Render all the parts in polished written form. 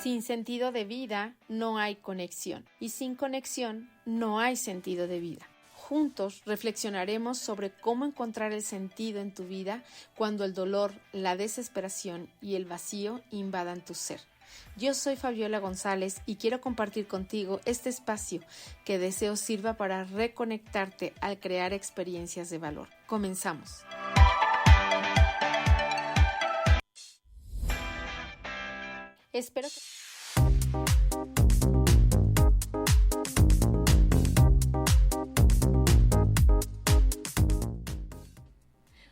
Sin sentido de vida no hay conexión y sin conexión no hay sentido de vida. Juntos reflexionaremos sobre cómo encontrar el sentido en tu vida cuando el dolor, la desesperación y el vacío invadan tu ser. Yo soy Fabiola González y quiero compartir contigo este espacio que deseo sirva para reconectarte al crear experiencias de valor. Comenzamos. Espero que...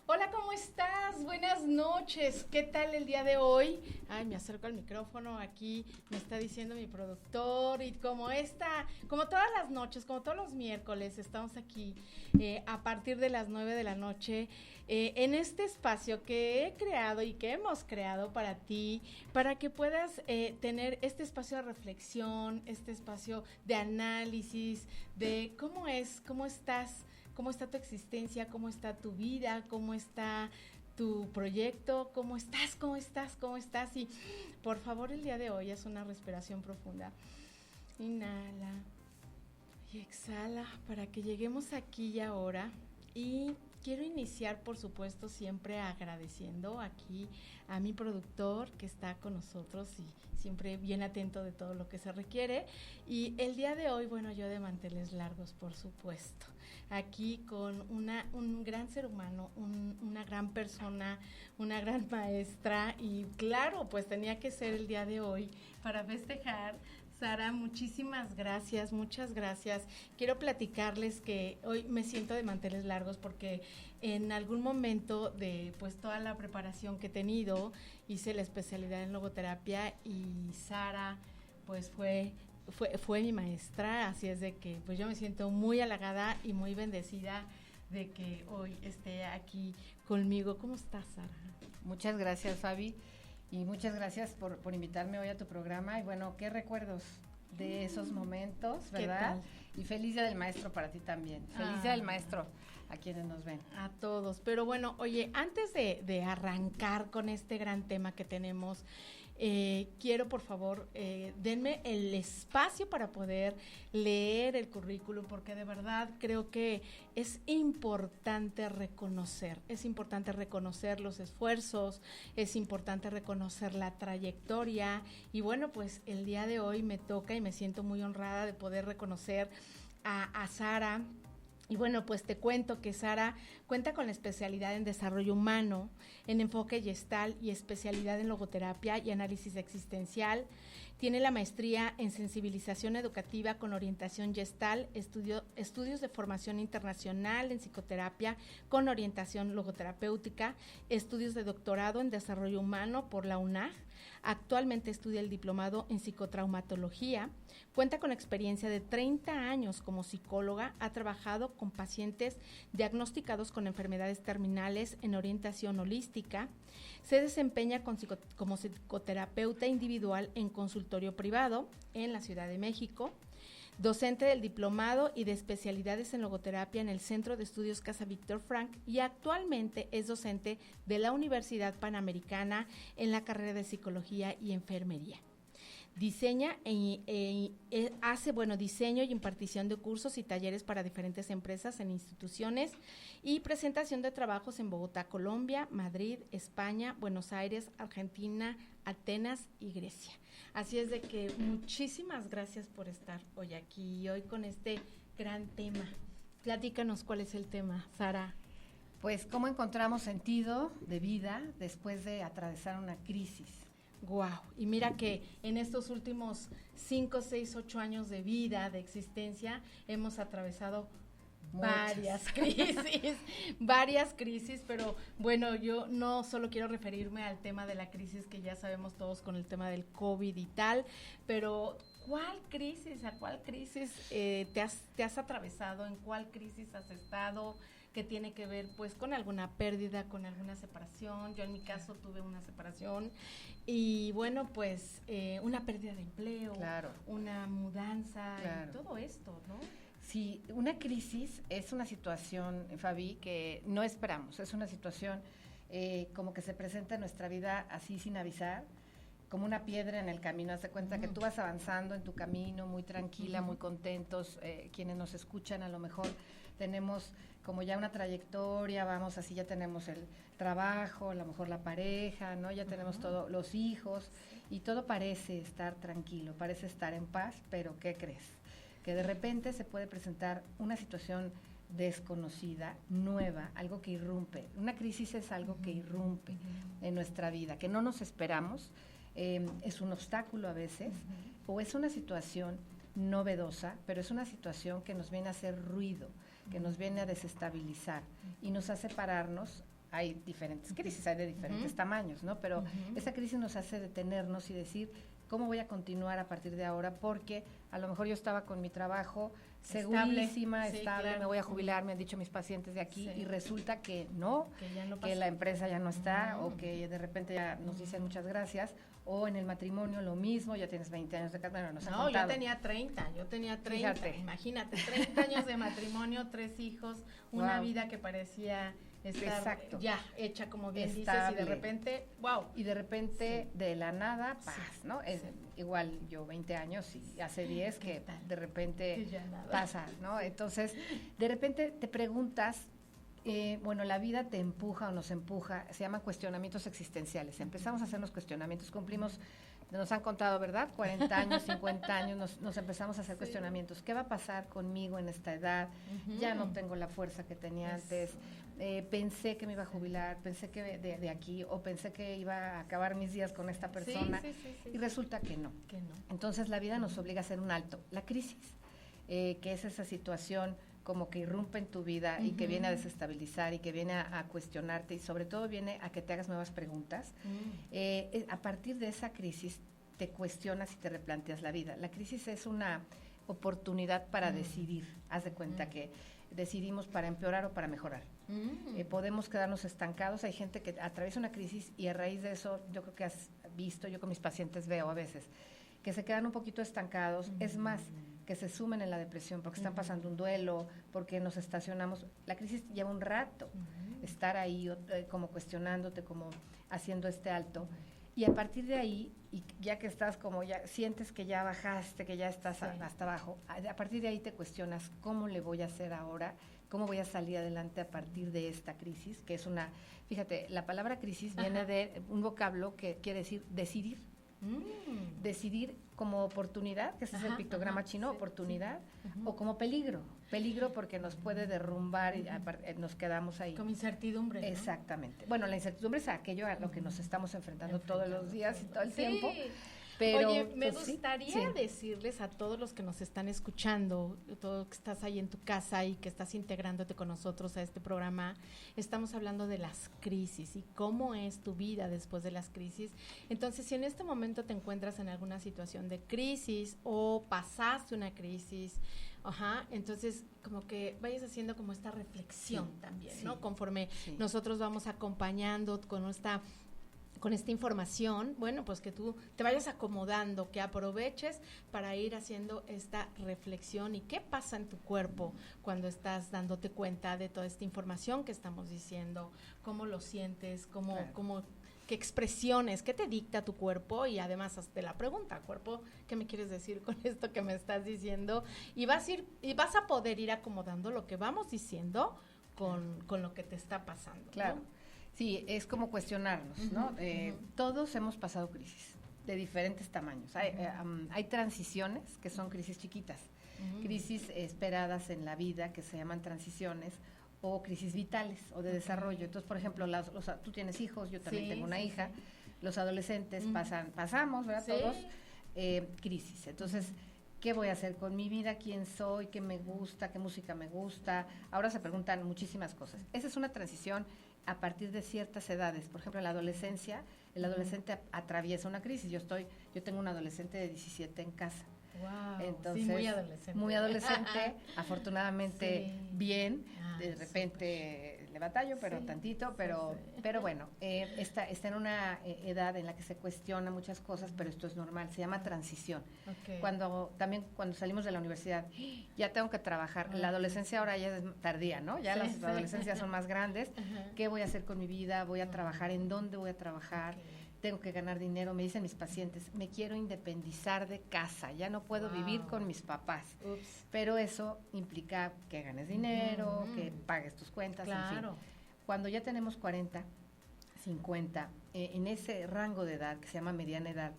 Hola, ¿cómo estás? Buenas noches. ¿Qué tal el día de hoy? Ay, me acerco al micrófono, aquí me está diciendo mi productor y como todas las noches, como todos los miércoles, estamos aquí a partir de las 9 de la noche en este espacio que he creado y que hemos creado para ti, para que puedas tener este espacio de reflexión, este espacio de análisis de cómo estás. ¿Cómo está tu existencia? ¿Cómo está tu vida? ¿Cómo está tu proyecto? ¿Cómo estás? Y por favor, el día de hoy haz una respiración profunda. Inhala y exhala para que lleguemos aquí y ahora. Y quiero iniciar, por supuesto, siempre agradeciendo aquí a mi productor que está con nosotros y siempre bien atento de todo lo que se requiere. Y el día de hoy, bueno, yo de manteles largos, por supuesto, aquí con un gran ser humano, una gran persona, una gran maestra y claro, pues tenía que ser el día de hoy para festejar. Sara, muchísimas gracias, muchas gracias. Quiero platicarles que hoy me siento de manteles largos porque en algún momento de pues toda la preparación que he tenido, hice la especialidad en logoterapia y Sara pues fue mi maestra, así es de que pues yo me siento muy halagada y muy bendecida de que hoy esté aquí conmigo. ¿Cómo estás, Sara? Muchas gracias, Fabi. Y muchas gracias por invitarme hoy a tu programa. Y bueno, qué recuerdos de esos momentos, ¿verdad? Y feliz Día del Maestro para ti también. Feliz Día del Maestro a quienes nos ven. A todos. Pero bueno, oye, antes de arrancar con este gran tema que tenemos, quiero por favor, denme el espacio para poder leer el currículum, porque de verdad creo que es importante reconocer los esfuerzos, es importante reconocer la trayectoria y bueno, pues el día de hoy me toca y me siento muy honrada de poder reconocer a Sara. Y bueno, pues te cuento que Sara cuenta con la especialidad en desarrollo humano, en enfoque Gestalt y especialidad en logoterapia y análisis existencial. Tiene la maestría en sensibilización educativa con orientación Gestalt, estudios de formación internacional en psicoterapia con orientación logoterapéutica, estudios de doctorado en desarrollo humano por la UNAG. Actualmente estudia el diplomado en psicotraumatología. Cuenta con experiencia de 30 años como psicóloga. Ha trabajado con pacientes diagnosticados con enfermedades terminales en orientación holística. Se desempeña como psicoterapeuta individual en consultorio privado en la Ciudad de México. Docente del diplomado y de especialidades en logoterapia en el Centro de Estudios Casa Víctor Frank y actualmente es docente de la Universidad Panamericana en la carrera de Psicología y Enfermería. Diseña hace diseño y impartición de cursos y talleres para diferentes empresas en instituciones y presentación de trabajos en Bogotá, Colombia, Madrid, España, Buenos Aires, Argentina, Atenas y Grecia. Así es de que muchísimas gracias por estar hoy aquí y hoy con este gran tema. Platícanos cuál es el tema, Sara. Pues cómo encontramos sentido de vida después de atravesar una crisis. Wow, y mira que en estos últimos 5, 6, 8 años de vida, de existencia, hemos atravesado varias crisis, pero bueno, yo no solo quiero referirme al tema de la crisis que ya sabemos todos con el tema del COVID y tal, pero ¿cuál crisis? ¿A cuál crisis te has atravesado? ¿En cuál crisis has estado? Que tiene que ver pues con alguna pérdida, con alguna separación. Yo en mi caso tuve una separación y bueno, pues una pérdida de empleo, claro, una mudanza, claro, y todo esto, ¿no? Sí, una crisis es una situación, Fabi, que no esperamos, es una situación como que se presenta en nuestra vida así sin avisar como una piedra en el camino. Haz de cuenta que tú vas avanzando en tu camino, muy tranquila, muy contentos. Quienes nos escuchan a lo mejor tenemos como ya una trayectoria, vamos así, ya tenemos el trabajo, a lo mejor la pareja, ¿no? Ya tenemos todos los hijos y todo parece estar tranquilo, parece estar en paz, pero ¿qué crees? Que de repente se puede presentar una situación desconocida, nueva, algo que irrumpe. Una crisis es algo que irrumpe en nuestra vida, que no nos esperamos, es un obstáculo a veces, o es una situación novedosa, pero es una situación que nos viene a hacer ruido, que nos viene a desestabilizar y nos hace pararnos. Hay diferentes crisis, hay de diferentes tamaños, ¿no? Pero esa crisis nos hace detenernos y decir, ¿cómo voy a continuar a partir de ahora? Porque a lo mejor yo estaba con mi trabajo segurísima, estable, claro, me voy a jubilar, me han dicho mis pacientes de aquí, y resulta que no, que la empresa ya no está, o que de repente ya nos dicen muchas gracias, o en el matrimonio lo mismo, ya tienes 20 años de casado, no, yo tenía 30, fíjate. Imagínate, 30 años de matrimonio, 3 hijos, una vida que parecía estar ya hecha, como bien estable, dices, y de repente, y de repente de la nada, paz, ¿no? Es igual yo 20 años y hace 10 que de repente pasa, ¿no? Entonces, de repente te preguntas, bueno, la vida te empuja o nos empuja, se llaman cuestionamientos existenciales. Empezamos a hacernos cuestionamientos, cumplimos, nos han contado, ¿verdad? 40 años, 50 años, nos empezamos a hacer cuestionamientos. ¿Qué va a pasar conmigo en esta edad? Ya no tengo la fuerza que tenía antes. Pensé que me iba a jubilar, pensé que de aquí, o pensé que iba a acabar mis días con esta persona, y resulta que no. Entonces la vida nos obliga a hacer un alto. La crisis, que es esa situación como que irrumpe en tu vida y que viene a desestabilizar y que viene a cuestionarte, y sobre todo viene a que te hagas nuevas preguntas. A partir de esa crisis te cuestionas y te replanteas la vida. La crisis es una oportunidad para decidir. Haz de cuenta que decidimos para empeorar o para mejorar. Podemos quedarnos estancados. Hay gente que atraviesa una crisis y a raíz de eso, yo creo que has visto, yo con mis pacientes veo a veces, que se quedan un poquito estancados. Es más, que se sumen en la depresión porque están pasando un duelo, porque nos estacionamos. La crisis lleva un rato, estar ahí como cuestionándote, como haciendo este alto. Y a partir de ahí, y ya que estás como ya sientes que ya bajaste, que ya estás hasta abajo, a partir de ahí te cuestionas, ¿cómo le voy a hacer ahora? ¿Cómo voy a salir adelante a partir de esta crisis? Que es una, fíjate, la palabra crisis viene de un vocablo que quiere decir decidir. Decidir como oportunidad, que ese es el pictograma chino, oportunidad, o como peligro porque nos puede derrumbar y nos quedamos ahí. Como incertidumbre, ¿no? Exactamente. Bueno, la incertidumbre es aquello a lo que nos estamos enfrentando todos los días y todo el tiempo. Pero, oye, me gustaría decirles a todos los que nos están escuchando, todo que estás ahí en tu casa y que estás integrándote con nosotros a este programa, estamos hablando de las crisis y cómo es tu vida después de las crisis. Entonces, si en este momento te encuentras en alguna situación de crisis o pasaste una crisis, entonces como que vayas haciendo como esta reflexión también, ¿no? Conforme nosotros vamos acompañando con esta información, bueno, pues que tú te vayas acomodando, que aproveches para ir haciendo esta reflexión y qué pasa en tu cuerpo cuando estás dándote cuenta de toda esta información que estamos diciendo, cómo lo sientes, qué expresiones, qué te dicta tu cuerpo, y además hazte la pregunta, cuerpo, ¿qué me quieres decir con esto que me estás diciendo? Y vas a poder ir acomodando lo que vamos diciendo con lo que te está pasando, claro. ¿No? Sí, es como cuestionarnos, ¿no? Todos hemos pasado crisis de diferentes tamaños. Hay transiciones que son crisis chiquitas, crisis esperadas en la vida que se llaman transiciones, o crisis vitales o de desarrollo. Entonces, por ejemplo, tú tienes hijos, yo también tengo una hija, los adolescentes pasamos, ¿verdad? Todos crisis. Entonces, ¿qué voy a hacer con mi vida? ¿Quién soy? ¿Qué me gusta? ¿Qué música me gusta? Ahora se preguntan muchísimas cosas. Esa es una transición a partir de ciertas edades. Por ejemplo, en la adolescencia, el adolescente atraviesa una crisis. Yo tengo un adolescente de 17 en casa. Wow, entonces, sí, muy adolescente, afortunadamente bien, de repente le batallo, pero tantito, pero bueno, está en una edad en la que se cuestiona muchas cosas, pero esto es normal, se llama transición. Cuando salimos de la universidad, ya tengo que trabajar, la adolescencia ahora ya es tardía, ¿no? Ya las adolescencias son más grandes. ¿Qué voy a hacer con mi vida? ¿Voy a trabajar? ¿En dónde voy a trabajar? tengo que ganar dinero, me dicen mis pacientes, me quiero independizar de casa, ya no puedo vivir con mis papás. Pero eso implica que ganes dinero, que pagues tus cuentas, en fin. Cuando ya tenemos 40, 50, en ese rango de edad que se llama mediana edad,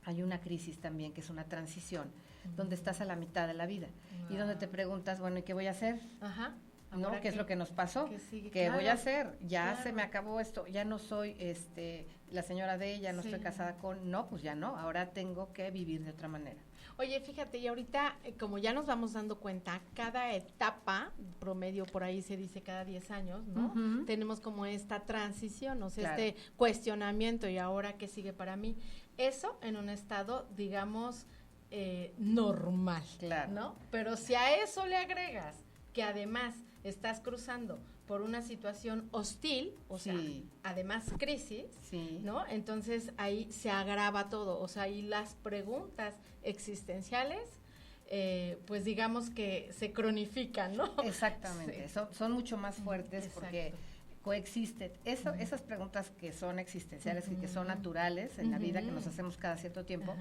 hay una crisis también que es una transición, donde estás a la mitad de la vida y donde te preguntas, bueno, ¿y qué voy a hacer? ¿No? ¿Qué es lo que nos pasó? ¿Qué voy a hacer? Ya se me acabó esto, ya no soy la señora de ella, no estoy casada con, no, pues ya no, ahora tengo que vivir de otra manera. Oye, fíjate, y ahorita, como ya nos vamos dando cuenta, cada etapa, promedio por ahí se dice cada 10 años, ¿no? Tenemos como esta transición, o sea, este cuestionamiento, y ahora qué sigue para mí. Eso en un estado, digamos, normal, ¿no? Pero si a eso le agregas que además estás cruzando por una situación hostil, o sea, además crisis, ¿no? Entonces ahí se agrava todo, o sea, ahí las preguntas existenciales, pues digamos que se cronifican, ¿no? Exactamente, son mucho más fuertes porque coexisten. Esas preguntas que son existenciales y que son naturales en la vida, que nos hacemos cada cierto tiempo,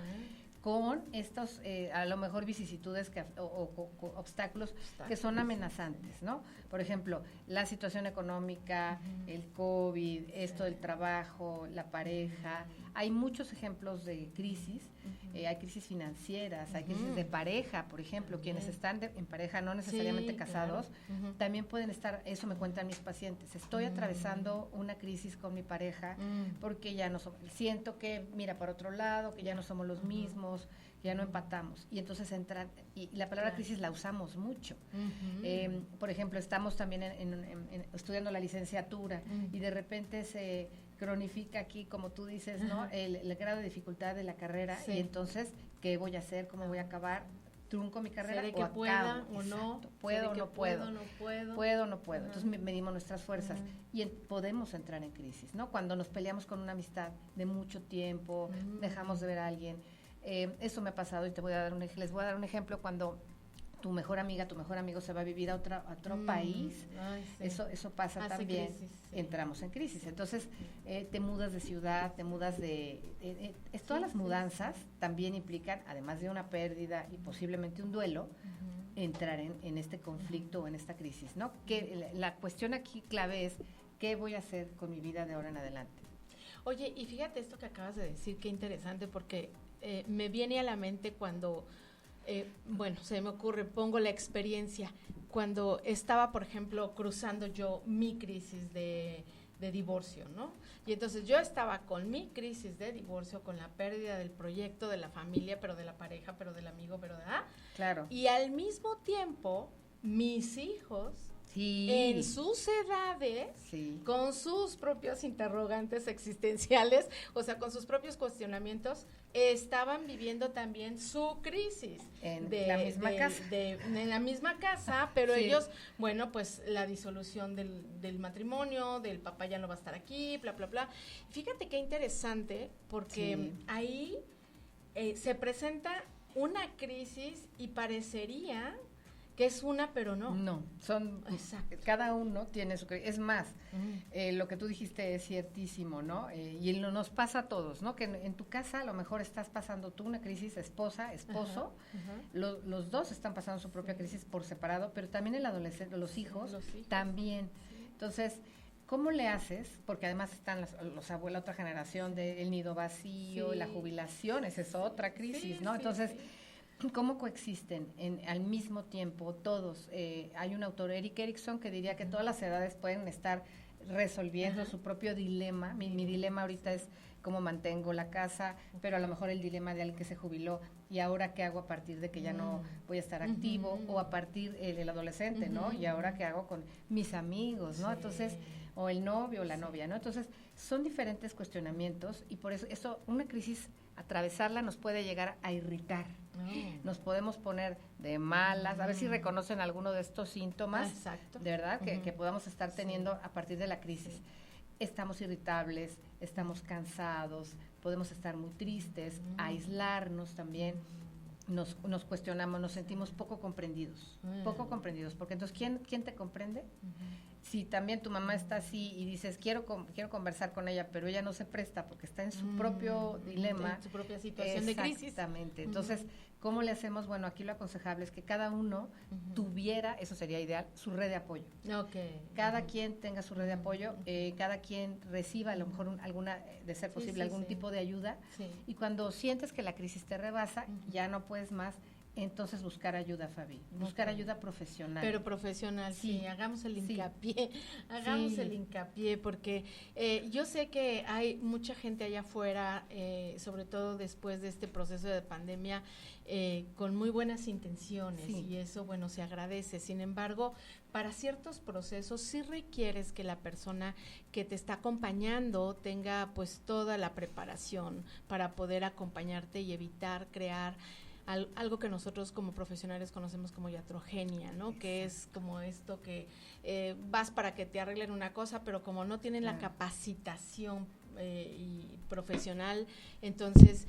con estos, a lo mejor vicisitudes o obstáculos que son amenazantes, ¿no? Por ejemplo, la situación económica, el COVID, esto del trabajo, la pareja. Hay muchos ejemplos de crisis, hay crisis financieras, hay crisis de pareja, por ejemplo, quienes están en pareja no necesariamente casados, también pueden estar, eso me cuentan mis pacientes, estoy atravesando una crisis con mi pareja porque ya no siento que mira para otro lado, que ya no somos los mismos, ya no empatamos, y entonces entran, y la palabra crisis la usamos mucho. Por ejemplo, estamos también estudiando la licenciatura y de repente se cronifica aquí, como tú dices, ¿no? El grado de dificultad de la carrera, y entonces, ¿qué voy a hacer? ¿Cómo voy a acabar? ¿Trunco mi carrera o acabo? ¿Pueda o no? ¿Puedo o no puedo? ¿Puedo o no puedo? Ajá. Entonces medimos nuestras fuerzas y podemos entrar en crisis, ¿no? Cuando nos peleamos con una amistad de mucho tiempo, dejamos de ver a alguien. Eso me ha pasado y les voy a dar un ejemplo cuando tu mejor amiga, tu mejor amigo se va a vivir a otro país. Eso pasa también, crisis, entramos en crisis. Entonces, te mudas de ciudad, te mudas todas las mudanzas también implican, además de una pérdida y posiblemente un duelo, entrar en este conflicto o en esta crisis, ¿no? Que la cuestión aquí clave es, ¿qué voy a hacer con mi vida de ahora en adelante? Oye, y fíjate esto que acabas de decir, qué interesante, porque me viene a la mente cuando, se me ocurre, pongo la experiencia, cuando estaba, por ejemplo, cruzando yo mi crisis de divorcio, ¿no? Y entonces yo estaba con mi crisis de divorcio, con la pérdida del proyecto, de la familia, pero de la pareja, pero del amigo, pero de... Claro. Y al mismo tiempo, mis hijos... en sus edades, con sus propios interrogantes existenciales, o sea, con sus propios cuestionamientos, estaban viviendo también su crisis. En la misma casa. En la misma casa, pero ellos, bueno, pues la disolución del matrimonio, del papá ya no va a estar aquí, bla, bla, bla. Fíjate qué interesante, porque ahí se presenta una crisis y parecería que es una, pero no. No, cada uno tiene su crisis. Es más, lo que tú dijiste es ciertísimo, ¿no? Y nos pasa a todos, ¿no? Que en tu casa a lo mejor estás pasando tú una crisis, esposa, esposo, los dos están pasando su propia crisis por separado, pero también el adolescente, los hijos también. Entonces, ¿cómo le haces? Porque además están los abuelos, otra generación del nido vacío, la jubilación, esa es otra crisis, ¿no? Entonces, ¿cómo coexisten al mismo tiempo todos? Hay un autor, Erik Erikson, que diría que todas las edades pueden estar resolviendo su propio dilema. Mi dilema ahorita es cómo mantengo la casa, pero a lo mejor el dilema de alguien que se jubiló, y ahora qué hago a partir de que ya no voy a estar activo, o a partir del adolescente, ¿no? Y ahora qué hago con mis amigos, ¿no? Entonces, o el novio o la novia, ¿no? Entonces, son diferentes cuestionamientos, y por eso una crisis, atravesarla nos puede llegar a irritar. Nos podemos poner de malas, a ver si reconocen alguno de estos síntomas, de verdad, que podamos estar teniendo a partir de la crisis. Estamos irritables, estamos cansados, podemos estar muy tristes, aislarnos también, nos cuestionamos, nos sentimos poco comprendidos, porque entonces, ¿quién te comprende? Si también tu mamá está así y dices, quiero conversar con ella, pero ella no se presta porque está en su propio dilema. En su propia situación de crisis. Exactamente. Entonces, ¿cómo le hacemos? Bueno, aquí lo aconsejable es que cada uno tuviera, eso sería ideal, su red de apoyo. Okay. Cada quien tenga su red de apoyo, cada quien reciba a lo mejor alguna, de ser posible, algún tipo de ayuda. Sí. Y cuando sientes que la crisis te rebasa, ya no puedes más, entonces buscar ayuda, Fabi, buscar ayuda profesional. Pero profesional, sí, hagamos el hincapié, el hincapié, porque yo sé que hay mucha gente allá afuera, sobre todo después de este proceso de pandemia, con muy buenas intenciones, y eso, bueno, se agradece. Sin embargo, para ciertos procesos sí requieres que la persona que te está acompañando tenga pues toda la preparación para poder acompañarte y evitar crear algo que nosotros como profesionales conocemos como iatrogenia, ¿no? Exacto. Que es como esto que vas para que te arreglen una cosa, pero como no tienen la capacitación y profesional, entonces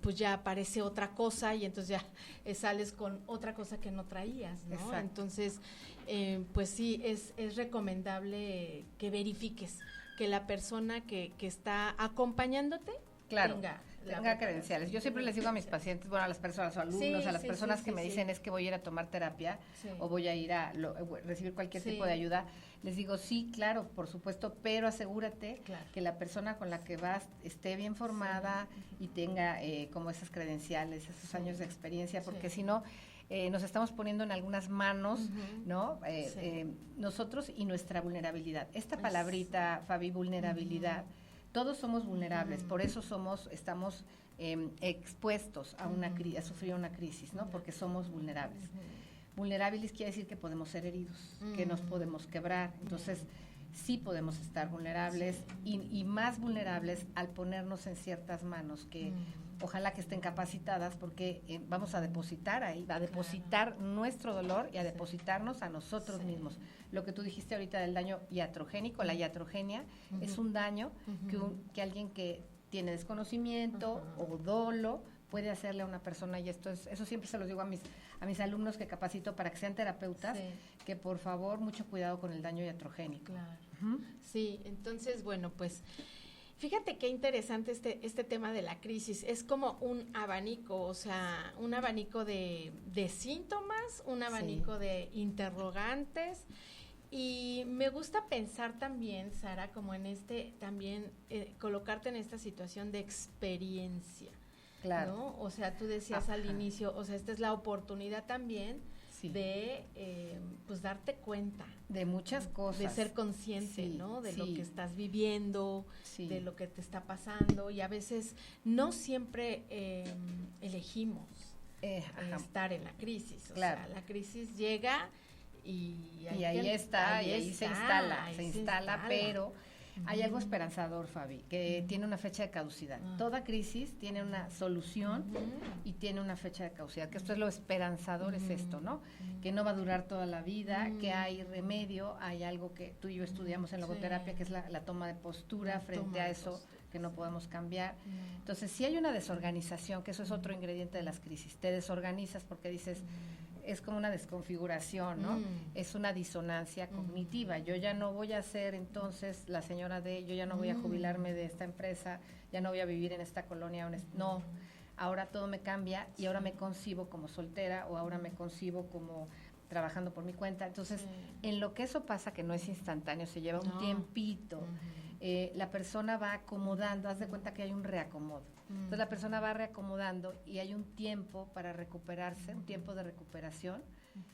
pues ya aparece otra cosa y entonces ya sales con otra cosa que no traías, ¿no? Exacto. Entonces, pues sí, es recomendable que verifiques que la persona que está acompañándote tenga credenciales. Yo siempre les digo a mis pacientes, bueno, a las personas, a alumnos, a las personas que me dicen es que voy a ir a tomar terapia o voy a ir a recibir cualquier tipo de ayuda, les digo, sí, claro, por supuesto, pero asegúrate que la persona con la que vas esté bien formada y tenga como esas credenciales, esos años de experiencia, porque si no, nos estamos poniendo en algunas manos, ¿no? Nosotros y nuestra vulnerabilidad. Esta palabrita, Fabi, vulnerabilidad, todos somos vulnerables, por eso estamos expuestos a sufrir una crisis, ¿no? Porque somos vulnerables. Vulnerables quiere decir que podemos ser heridos, que nos podemos quebrar, entonces sí podemos estar vulnerables y más vulnerables al ponernos en ciertas manos que ojalá que estén capacitadas porque vamos a depositar ahí, a depositar nuestro dolor y a depositarnos a nosotros mismos. Lo que tú dijiste ahorita del daño iatrogénico, la iatrogenia es un daño que alguien que tiene desconocimiento o dolo puede hacerle a una persona, y eso siempre se los digo a mis alumnos que capacito para que sean terapeutas, que por favor mucho cuidado con el daño iatrogénico. Claro. Sí, entonces bueno, pues fíjate qué interesante este tema de la crisis. Es como un abanico, o sea, un abanico de síntomas, un abanico de interrogantes. Y me gusta pensar también, Sara, como en también colocarte en esta situación de experiencia. Claro. ¿No? O sea, tú decías al inicio, o sea, esta es la oportunidad también de pues darte cuenta de muchas cosas, de ser consciente, ¿no? De lo que estás viviendo, de lo que te está pasando, y a veces no siempre elegimos estar en la crisis, o sea, la crisis llega y ahí está, y ahí se instala, pero hay algo esperanzador, Fabi, que tiene una fecha de caducidad. Toda crisis tiene una solución y tiene una fecha de caducidad, que esto es lo esperanzador, es esto, ¿no? Que no va a durar toda la vida, que hay remedio, hay algo que tú y yo estudiamos en logoterapia, que es la toma de postura frente a eso que no podemos cambiar. Entonces, si hay una desorganización, que eso es otro ingrediente de las crisis, te desorganizas porque dices, es como una desconfiguración, ¿no? Es una disonancia cognitiva. Yo ya no voy a ser entonces la señora yo ya no voy a jubilarme de esta empresa, ya no voy a vivir en esta colonia, no. Ahora todo me cambia y ahora me concibo como soltera o ahora me concibo como trabajando por mi cuenta. Entonces, en lo que eso pasa, que no es instantáneo, se lleva un tiempito, la persona va acomodando, haz de cuenta que hay un reacomodo. Entonces la persona va reacomodando y hay un tiempo para recuperarse, un tiempo de recuperación,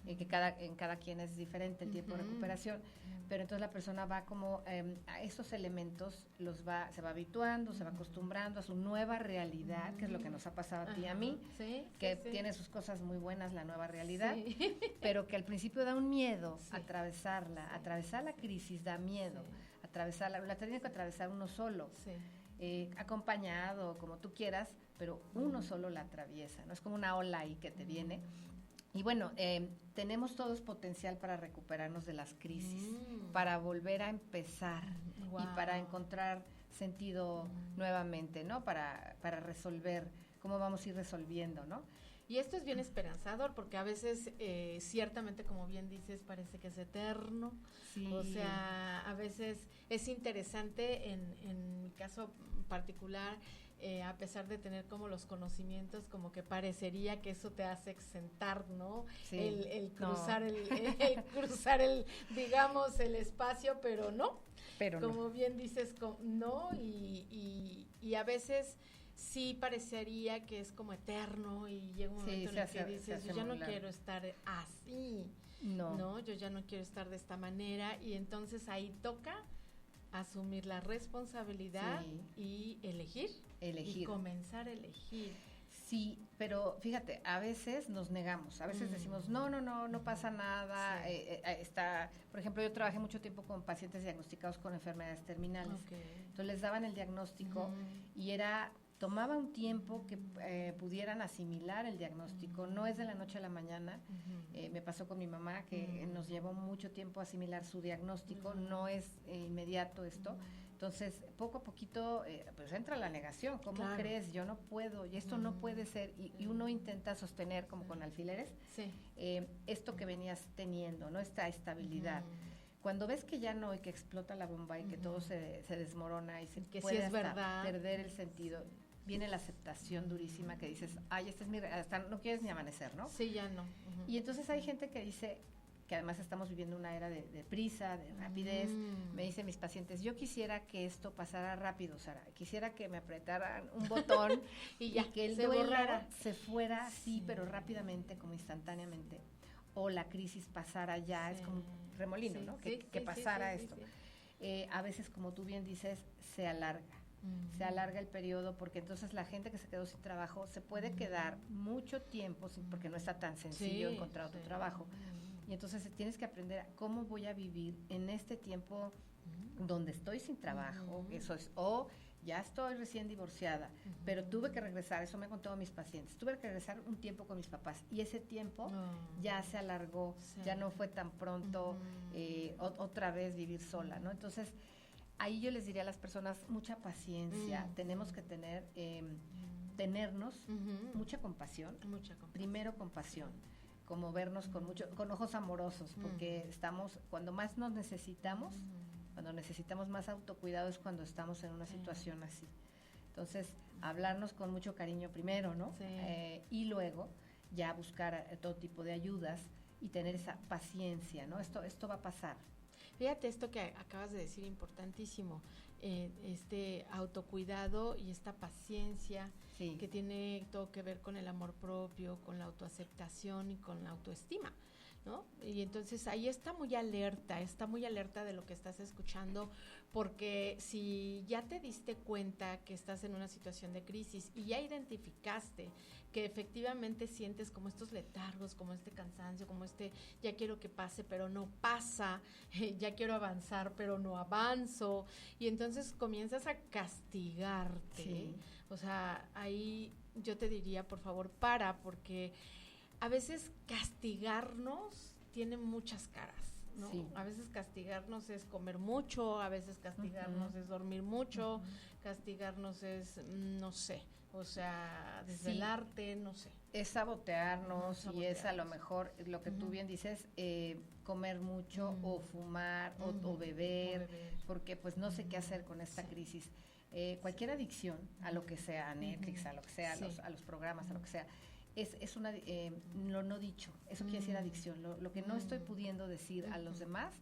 que en cada quien es diferente el tiempo de recuperación, pero entonces la persona va como a esos elementos, se va habituando, se va acostumbrando a su nueva realidad, que es lo que nos ha pasado a ti y a mí, que tiene sus cosas muy buenas la nueva realidad, pero que al principio da un miedo atravesar la crisis, da miedo, atravesarla, la tiene que atravesar uno solo. Acompañado, como tú quieras, pero uno solo la atraviesa, ¿no? Es como una ola ahí que te viene. Y bueno, tenemos todos potencial para recuperarnos de las crisis, para volver a empezar y para encontrar sentido nuevamente, ¿no? Para resolver, cómo vamos a ir resolviendo, ¿no? Y esto es bien esperanzador porque a veces, ciertamente, como bien dices, parece que es eterno. Sí. O sea, a veces es interesante, en mi caso particular, a pesar de tener como los conocimientos, como que parecería que eso te hace exentar, ¿no? Sí. El cruzar, no. el cruzar digamos, el espacio, pero no. Pero como no. bien dices, no, y a veces sí parecería que es como eterno y llega un momento en el que dices, yo ya no quiero estar así, no, yo ya no quiero estar de esta manera, y entonces ahí toca asumir la responsabilidad y elegir y comenzar a elegir. Sí, pero fíjate, a veces nos negamos, a veces decimos, no pasa nada, por ejemplo, yo trabajé mucho tiempo con pacientes diagnosticados con enfermedades terminales, entonces les daban el diagnóstico y tomaba un tiempo que pudieran asimilar el diagnóstico, no es de la noche a la mañana, me pasó con mi mamá que nos llevó mucho tiempo asimilar su diagnóstico, no es inmediato esto. Entonces, poco a poquito, pues entra la negación. ¿Cómo crees? Yo no puedo, y esto no puede ser. Y uno intenta sostener, como con alfileres, esto que venías teniendo, ¿no? Esta estabilidad. Cuando ves que ya no, y que explota la bomba, y que todo se desmorona, y se puede hasta perder el sentido, viene la aceptación durísima que dices, ay, esta es mi... hasta no quieres ni amanecer, ¿no? Sí, ya no. Y entonces hay gente que dice... que además estamos viviendo una era de prisa, de rapidez, me dicen mis pacientes, yo quisiera que esto pasara rápido, Sara, quisiera que me apretaran un botón y que el duelo se fuera, sí, pero rápidamente, como instantáneamente, o la crisis pasara ya, es como un remolino, ¿no? Que pasara esto. A veces, como tú bien dices, se alarga el periodo, porque entonces la gente que se quedó sin trabajo se puede quedar mucho tiempo, porque no está tan sencillo encontrar otro trabajo. Y entonces tienes que aprender cómo voy a vivir en este tiempo donde estoy sin trabajo, eso es, o ya estoy recién divorciada, pero tuve que regresar, eso me han contado mis pacientes, tuve que regresar un tiempo con mis papás, y ese tiempo ya se alargó, ya no fue tan pronto, otra vez vivir sola, ¿no? Entonces, ahí yo les diría a las personas, mucha paciencia, tenemos que tenernos mucha compasión, primero compasión, como vernos con ojos amorosos, porque estamos, cuando más nos necesitamos, cuando necesitamos más autocuidado es cuando estamos en una situación así. Entonces, hablarnos con mucho cariño primero, ¿no? Y luego ya buscar todo tipo de ayudas y tener esa paciencia, ¿no? Esto va a pasar. Fíjate esto que acabas de decir, importantísimo, este autocuidado y esta paciencia que tiene todo que ver con el amor propio, con la autoaceptación y con la autoestima, ¿no? Y entonces ahí está muy alerta de lo que estás escuchando, porque si ya te diste cuenta que estás en una situación de crisis y ya identificaste que efectivamente sientes como estos letargos, como este cansancio, como ya quiero que pase pero no pasa, ya quiero avanzar pero no avanzo, y entonces comienzas a castigarte, o sea, ahí yo te diría, por favor, porque a veces castigarnos tiene muchas caras, ¿no? A veces castigarnos es comer mucho, a veces castigarnos es dormir mucho, castigarnos es, no sé, o sea, desvelarte, no sé. Es sabotearnos, y es a lo mejor lo que tú bien dices, comer mucho o fumar o beber, porque pues no sé qué hacer con esta crisis. Cualquier adicción a lo que sea, a Netflix, a lo que sea, a los programas, a lo que sea, es una, lo no dicho, eso quiere decir adicción, lo que no estoy pudiendo decir a los demás,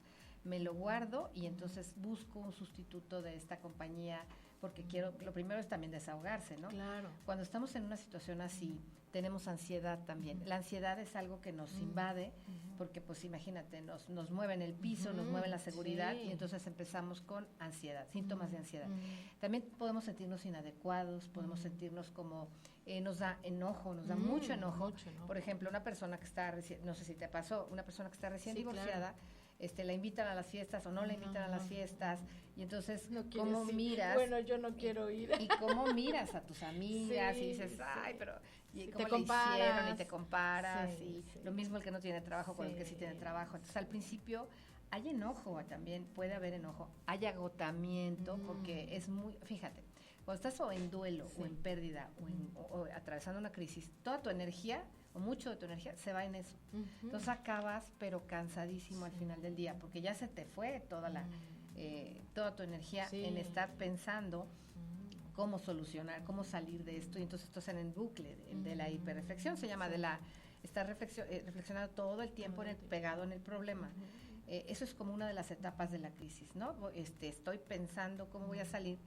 me lo guardo, y entonces busco un sustituto de esta compañía, porque lo primero es también desahogarse, ¿no? Claro. Cuando estamos en una situación así, tenemos ansiedad también. La ansiedad es algo que nos invade, porque pues imagínate, nos mueve en el piso, nos mueve la seguridad, y entonces empezamos con ansiedad, síntomas de ansiedad. También podemos sentirnos inadecuados, podemos sentirnos como, nos da enojo, nos da mucho enojo. Por ejemplo, una persona que está, no sé si te pasó, una persona que está recién divorciada, la invitan a las fiestas o no la invitan a las fiestas, y entonces cómo miras, bueno, yo no quiero ir, y cómo miras a tus amigas y dices, ay, pero y cómo le hicieron, y te comparas, lo mismo el que no tiene trabajo con el que sí tiene trabajo. Entonces al principio hay enojo, también puede haber enojo, hay agotamiento, porque es muy, fíjate, cuando estás o en duelo o en pérdida o atravesando una crisis, toda tu energía o mucho de tu energía se va en eso. Entonces acabas pero cansadísimo al final del día, porque ya se te fue toda tu energía en estar pensando cómo solucionar, cómo salir de esto, y entonces estás en el bucle de la hiperreflexión, se llama, estar reflexionando todo el tiempo pegado en el problema. Eso es como una de las etapas de la crisis, ¿no? Estoy pensando cómo voy a salir,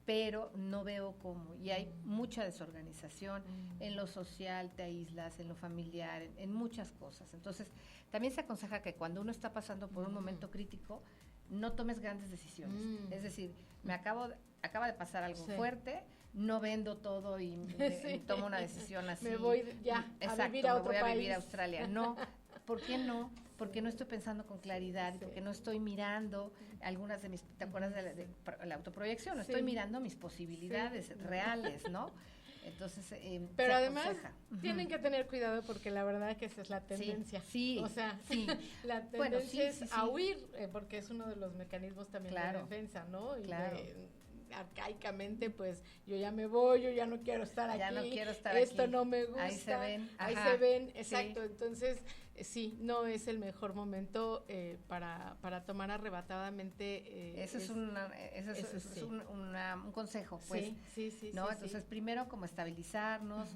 pero no veo cómo, y hay mucha desorganización en lo social, te aíslas, en lo familiar, en muchas cosas. Entonces, también se aconseja que cuando uno está pasando por un momento crítico, no tomes grandes decisiones. Es decir, acaba de pasar algo fuerte, no vendo todo y tomo una decisión así. Me voy a vivir a otro país. A vivir a Australia. No, ¿por qué no? Porque no estoy pensando con claridad, porque no estoy mirando algunas de mis, ¿te acuerdas de la autoproyección? No estoy mirando mis posibilidades reales, ¿no? Entonces, pero además tienen que tener cuidado, porque la verdad que esa es la tendencia. Sí, o sea, la tendencia es a huir, porque es uno de los mecanismos también de defensa, ¿no? Y arcaicamente, pues yo ya me voy, yo ya no quiero estar aquí, no quiero estar esto aquí. No me gusta, ahí se ven, exacto. Entonces no es el mejor momento para tomar arrebatadamente. Eso es un consejo, pues. ¿no? Entonces, primero como estabilizarnos,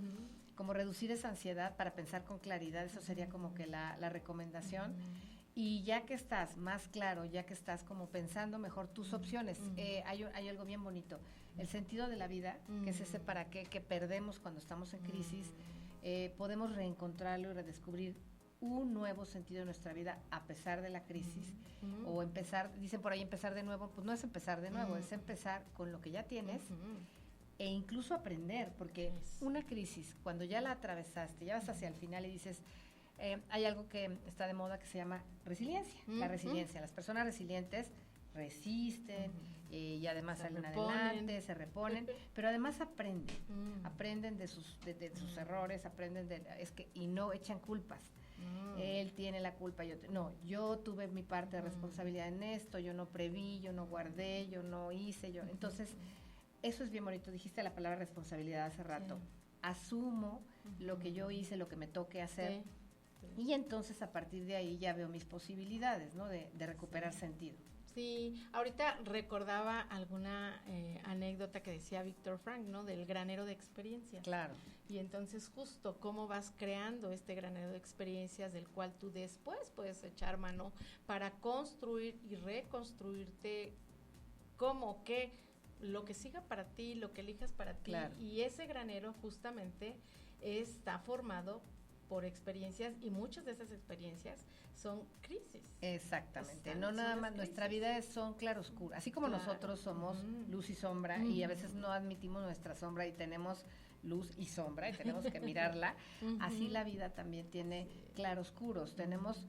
como reducir esa ansiedad para pensar con claridad, eso sería como que la recomendación. Y ya que estás más claro, ya que estás como pensando mejor tus opciones, hay algo bien bonito, el sentido de la vida, que es ese para qué que perdemos cuando estamos en crisis, podemos reencontrarlo y redescubrir un nuevo sentido en nuestra vida a pesar de la crisis, o dicen por ahí empezar de nuevo, pues no es empezar de nuevo, es empezar con lo que ya tienes, e incluso aprender, porque una crisis, cuando ya la atravesaste, ya vas hacia el final y dices, hay algo que está de moda que se llama resiliencia. La resiliencia, las personas resilientes resisten y además salen adelante, se reponen, pero además aprenden de sus errores, aprenden y no echan culpas. Él tiene la culpa, yo tuve mi parte de responsabilidad en esto, yo no preví, yo no guardé, yo no hice, entonces eso es bien bonito. Dijiste la palabra responsabilidad hace rato. Asumo lo que yo hice, lo que me toque hacer. Y entonces a partir de ahí ya veo mis posibilidades, ¿no? De recuperar sentido. Sí, ahorita recordaba alguna anécdota que decía Víctor Frank, ¿no? Del granero de experiencias. Claro. Y entonces justo cómo vas creando este granero de experiencias del cual tú después puedes echar mano para construir y reconstruirte lo que siga para ti, lo que elijas para ti. Claro. Y ese granero justamente está formado por experiencias, y muchas de esas experiencias son crisis. Exactamente, no nada más, nuestra vida son claroscuras, así como nosotros somos luz y sombra, y a veces no admitimos nuestra sombra y tenemos luz y sombra y tenemos que mirarla, así la vida también tiene claroscuros, tenemos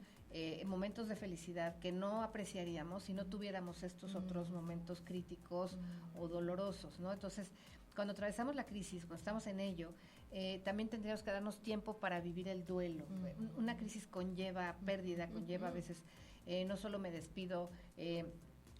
momentos de felicidad que no apreciaríamos si no tuviéramos estos otros momentos críticos o dolorosos, ¿no? Entonces, cuando atravesamos la crisis, cuando estamos en ello, también tendríamos que darnos tiempo para vivir el duelo. Una crisis conlleva pérdida, conlleva a veces, no solo me despido,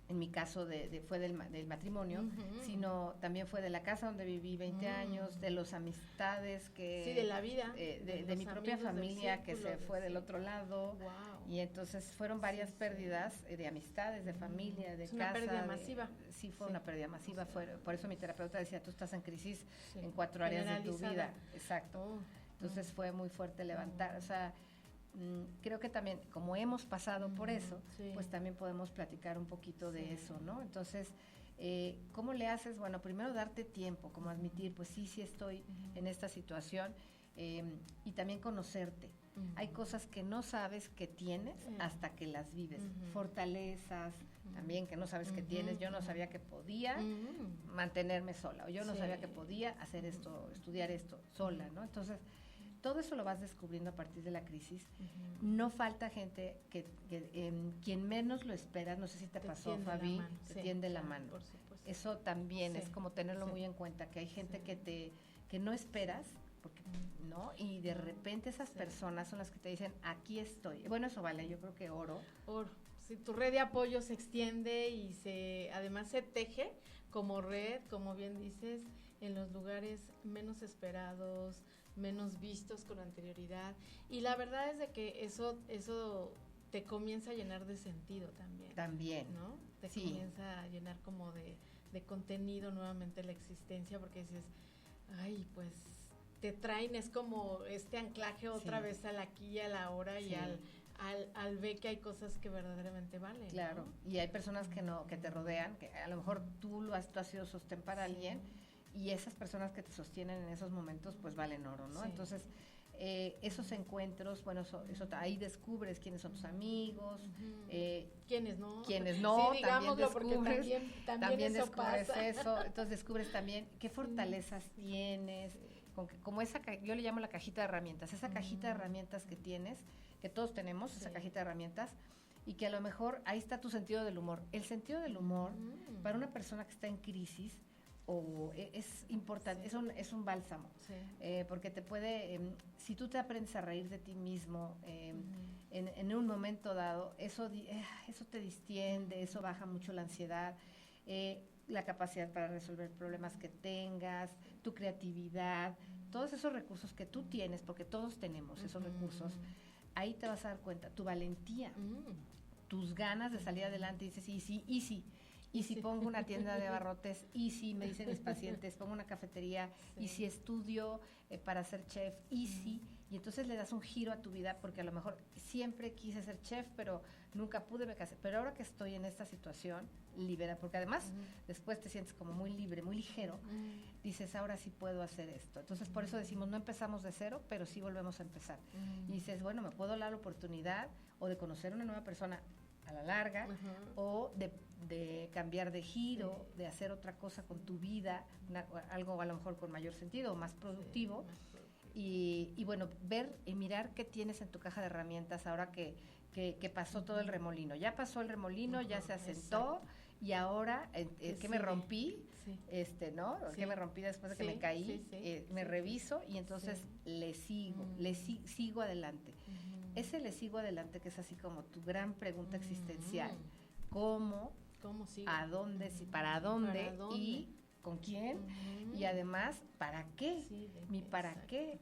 en mi caso fue del matrimonio, sino también fue de la casa donde viví 20 años, de las amistades que... Sí, de la vida. De mi propia familia que se fue del otro lado. Wow. Y entonces fueron varias pérdidas de amistades, de familia, de casa. Una pérdida masiva. Sí, fue una pérdida masiva. Por eso mi terapeuta decía, tú estás en crisis en 4 áreas de tu vida. Exacto. Entonces fue muy fuerte levantar, o sea... creo que también, como hemos pasado por eso, pues también podemos platicar un poquito de eso, ¿no? Entonces, ¿cómo le haces? Bueno, primero darte tiempo, como admitir, pues sí estoy en esta situación, y también conocerte. Hay cosas que no sabes que tienes hasta que las vives. Fortalezas también que no sabes que tienes. Yo no sabía que podía mantenerme sola, o yo no sabía que podía hacer esto, estudiar esto sola, ¿no? Entonces, todo eso lo vas descubriendo a partir de la crisis. No falta gente que quien menos lo esperas, no sé si te pasó, Fabi, te tiende la mano. Por supuesto. Eso también es como tenerlo muy en cuenta, que hay gente que no esperas, porque, ¿no? Y de repente esas personas son las que te dicen, aquí estoy. Bueno, eso vale, yo creo que oro. si tu red de apoyo se extiende y además se teje como red, como bien dices, en los lugares menos esperados, menos vistos con anterioridad. Y la verdad es de que eso te comienza a llenar de sentido también. También. ¿No? Te comienza a llenar como de contenido nuevamente la existencia, porque dices, ay, pues te traen, es como este anclaje otra vez al aquí y a la hora y al ver que hay cosas que verdaderamente valen. Claro, ¿no? Y hay personas que te rodean, que a lo mejor tú has sido sostén para alguien, y esas personas que te sostienen en esos momentos pues valen oro, ¿no? Entonces esos encuentros, bueno, eso ahí descubres quiénes son tus amigos, quiénes no, también descubres, también eso descubres pasa. eso, entonces descubres también qué fortalezas tienes, como yo le llamo la cajita de herramientas, esa cajita de herramientas que tienes, que todos tenemos, esa cajita de herramientas, y que a lo mejor ahí está tu sentido del humor. El sentido del humor, para una persona que está en crisis, es importante, es un bálsamo, porque te puede, si tú te aprendes a reír de ti mismo en un momento dado, eso te distiende, eso baja mucho la ansiedad, la capacidad para resolver problemas que tengas, tu creatividad, todos esos recursos que tú tienes, porque todos tenemos esos recursos, ahí te vas a dar cuenta, tu valentía, tus ganas de salir adelante, y dices, y si pongo una tienda de abarrotes, y si me dicen mis pacientes, pongo una cafetería, y si estudio para ser chef, y entonces le das un giro a tu vida, porque a lo mejor siempre quise ser chef, pero nunca pude, me casé, pero ahora que estoy en esta situación, libera, porque además después te sientes como muy libre, muy ligero, dices, ahora sí puedo hacer esto. Entonces por eso decimos, no empezamos de cero, pero sí volvemos a empezar. Y dices, bueno, me puedo dar la oportunidad o de conocer una nueva persona a la larga, o de cambiar de giro, de hacer otra cosa con tu vida, algo a lo mejor con mayor sentido o más productivo, y bueno, ver y mirar qué tienes en tu caja de herramientas ahora que pasó todo el remolino. Ya pasó el remolino, ya se asentó, y ahora que me rompí, ¿no? Que me rompí después de que me caí, me reviso, y entonces le sigo adelante. Ese le sigo adelante, que es así como tu gran pregunta existencial. ¿Cómo sigo? ¿A dónde? ¿Para dónde? ¿Y con quién? Y además, ¿para qué? Mi para qué,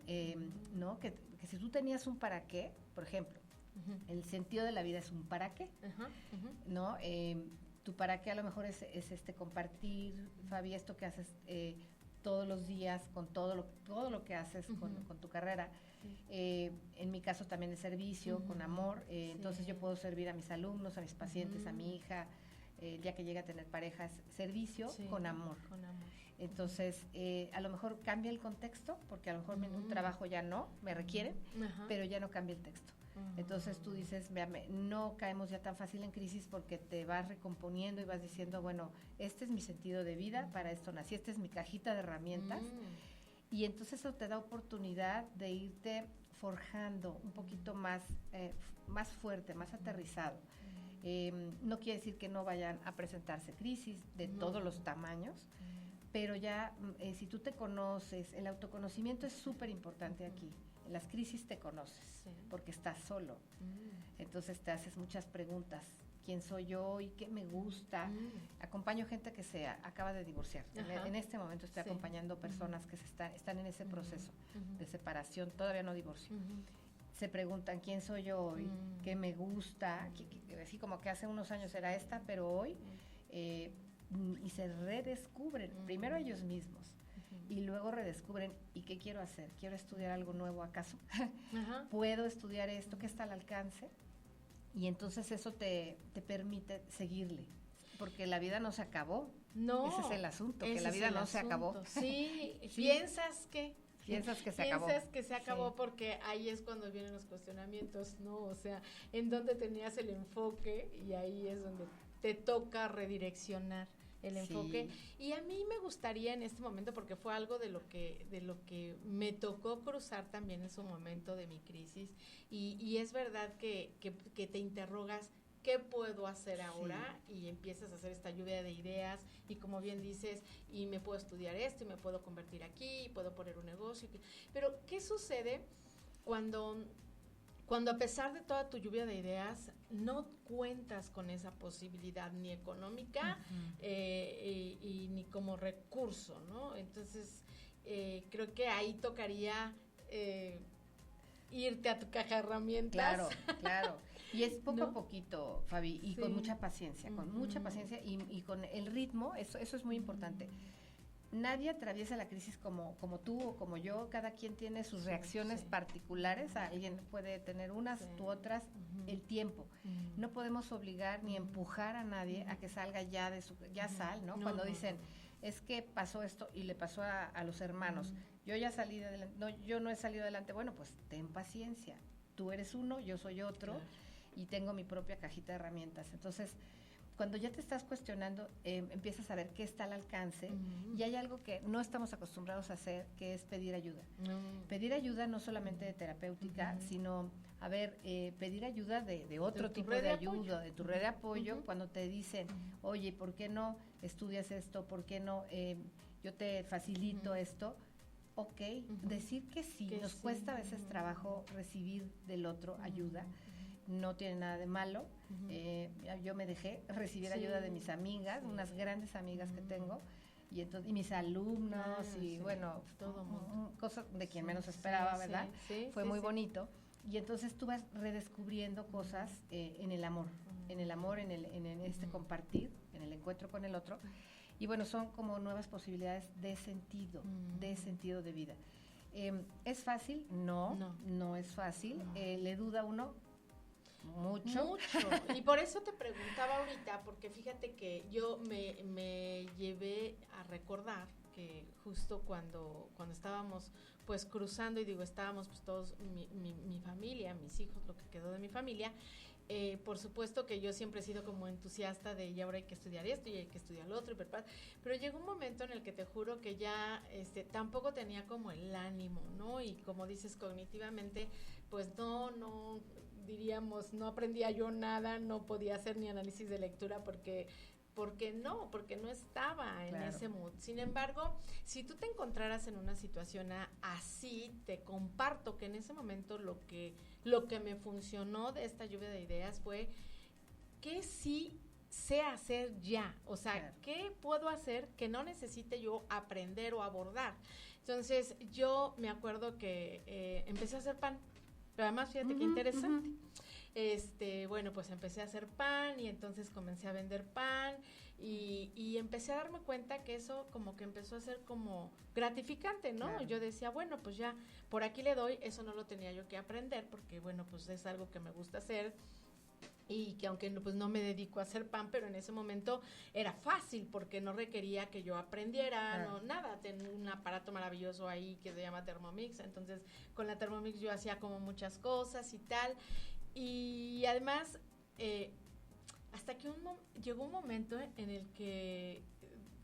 ¿no? Que si tú tenías un para qué, por ejemplo, el sentido de la vida es un para qué, ¿no? Tu para qué a lo mejor es compartir, Fabi, esto que haces todos los días, con todo lo que haces con tu carrera. En mi caso también el servicio, con amor, entonces yo puedo servir a mis alumnos, a mis pacientes, a mi hija, ya que llega a tener parejas, servicio con amor. Entonces, a lo mejor cambia el contexto, porque a lo mejor en un trabajo ya no, me requieren, pero ya no cambia el texto. Entonces tú dices, no caemos ya tan fácil en crisis, porque te vas recomponiendo y vas diciendo, bueno, este es mi sentido de vida, para esto nací, esta es mi cajita de herramientas, y entonces eso te da oportunidad de irte forjando un poquito más fuerte, más aterrizado. No quiere decir que no vayan a presentarse crisis de todos los tamaños, pero ya si tú te conoces, el autoconocimiento es súper importante aquí. En las crisis te conoces, porque estás solo. Entonces te haces muchas preguntas. ¿Quién soy yo y qué me gusta? Acompaño gente que se acaba de divorciar. En este momento estoy acompañando personas que están en ese proceso de separación, todavía no divorcio. Se preguntan, ¿quién soy yo hoy? ¿Qué me gusta? Así como que hace unos años era esta, pero hoy... y se redescubren, primero ellos mismos, y luego redescubren, ¿y qué quiero hacer? ¿Quiero estudiar algo nuevo acaso? ¿Puedo estudiar esto que está al alcance? Y entonces eso te permite seguirle, porque la vida no se acabó. No. Ese es el asunto, que la vida no se acabó. Sí, piensas que se acabó. Piensas que se acabó, porque ahí es cuando vienen los cuestionamientos, ¿no? O sea, en donde tenías el enfoque, y ahí es donde te toca redireccionar el enfoque. Y a mí me gustaría en este momento, porque fue algo de lo que me tocó cruzar también en su momento de mi crisis, y es verdad que te interrogas, ¿qué puedo hacer ahora? Y empiezas a hacer esta lluvia de ideas, y como bien dices, y me puedo estudiar esto, y me puedo convertir aquí, y puedo poner un negocio. Pero, ¿qué sucede cuando cuando a pesar de toda tu lluvia de ideas, no cuentas con esa posibilidad ni económica y ni como recurso, ¿no? Entonces, creo que ahí tocaría irte a tu caja de herramientas. Claro. Y es poco a poquito, Fabi, y con mucha paciencia, y con el ritmo, eso es muy importante. Nadie atraviesa la crisis como tú o como yo, cada quien tiene sus reacciones particulares, alguien puede tener unas, tú otras, el tiempo. No podemos obligar ni empujar a nadie a que salga ya sal, ¿no? Cuando dicen, es que pasó esto y le pasó a los hermanos, yo ya salí adelante, yo no he salido adelante, bueno, pues ten paciencia, tú eres uno, yo soy otro, y tengo mi propia cajita de herramientas. Entonces, cuando ya te estás cuestionando, empiezas a ver qué está al alcance, y hay algo que no estamos acostumbrados a hacer, que es pedir ayuda. Pedir ayuda no solamente de terapéutica, sino, pedir ayuda de otro tipo de ayuda, de tu red de apoyo, cuando te dicen, oye, ¿por qué no estudias esto? ¿Por qué no yo te facilito esto? Ok, decir que sí, nos cuesta a veces trabajo recibir del otro ayuda, no tiene nada de malo. Yo me dejé recibir ayuda de mis amigas, unas grandes amigas que tengo, y mis alumnos, bueno, todo cosas de quien menos esperaba, ¿verdad? Fue muy bonito. Y entonces tú vas redescubriendo cosas en el amor, en este compartir, en el encuentro con el otro. Y bueno, son como nuevas posibilidades de sentido de vida. ¿Es fácil? No es fácil. ¿Le duda uno? Mucho. Y por eso te preguntaba ahorita, porque fíjate que yo me llevé a recordar que justo cuando estábamos pues cruzando, y digo estábamos pues todos, mi familia, mis hijos, lo que quedó de mi familia, por supuesto que yo siempre he sido como entusiasta de y ahora hay que estudiar esto y hay que estudiar lo otro, pero llegó un momento en el que te juro que ya tampoco tenía como el ánimo, ¿no? Y como dices, cognitivamente pues no diríamos, no aprendía yo nada, no podía hacer ni análisis de lectura porque no estaba en ese mood. Sin embargo, si tú te encontraras en una situación así, te comparto que en ese momento lo que me funcionó de esta lluvia de ideas fue que sí sé hacer ya, o sea, ¿qué puedo hacer que no necesite yo aprender o abordar? Entonces, yo me acuerdo que empecé a hacer pan, pero además fíjate qué interesante. Bueno, pues empecé a hacer pan y entonces comencé a vender pan y empecé a darme cuenta que eso como que empezó a ser como gratificante, ¿no? Claro. Yo decía, bueno, pues ya por aquí le doy, eso no lo tenía yo que aprender porque, bueno, pues es algo que me gusta hacer y que aunque pues no me dedico a hacer pan, pero en ese momento era fácil porque no requería que yo aprendiera, no nada, tengo un aparato maravilloso ahí que se llama Thermomix, entonces con la Thermomix yo hacía como muchas cosas y tal. Y además, hasta que llegó un momento en el que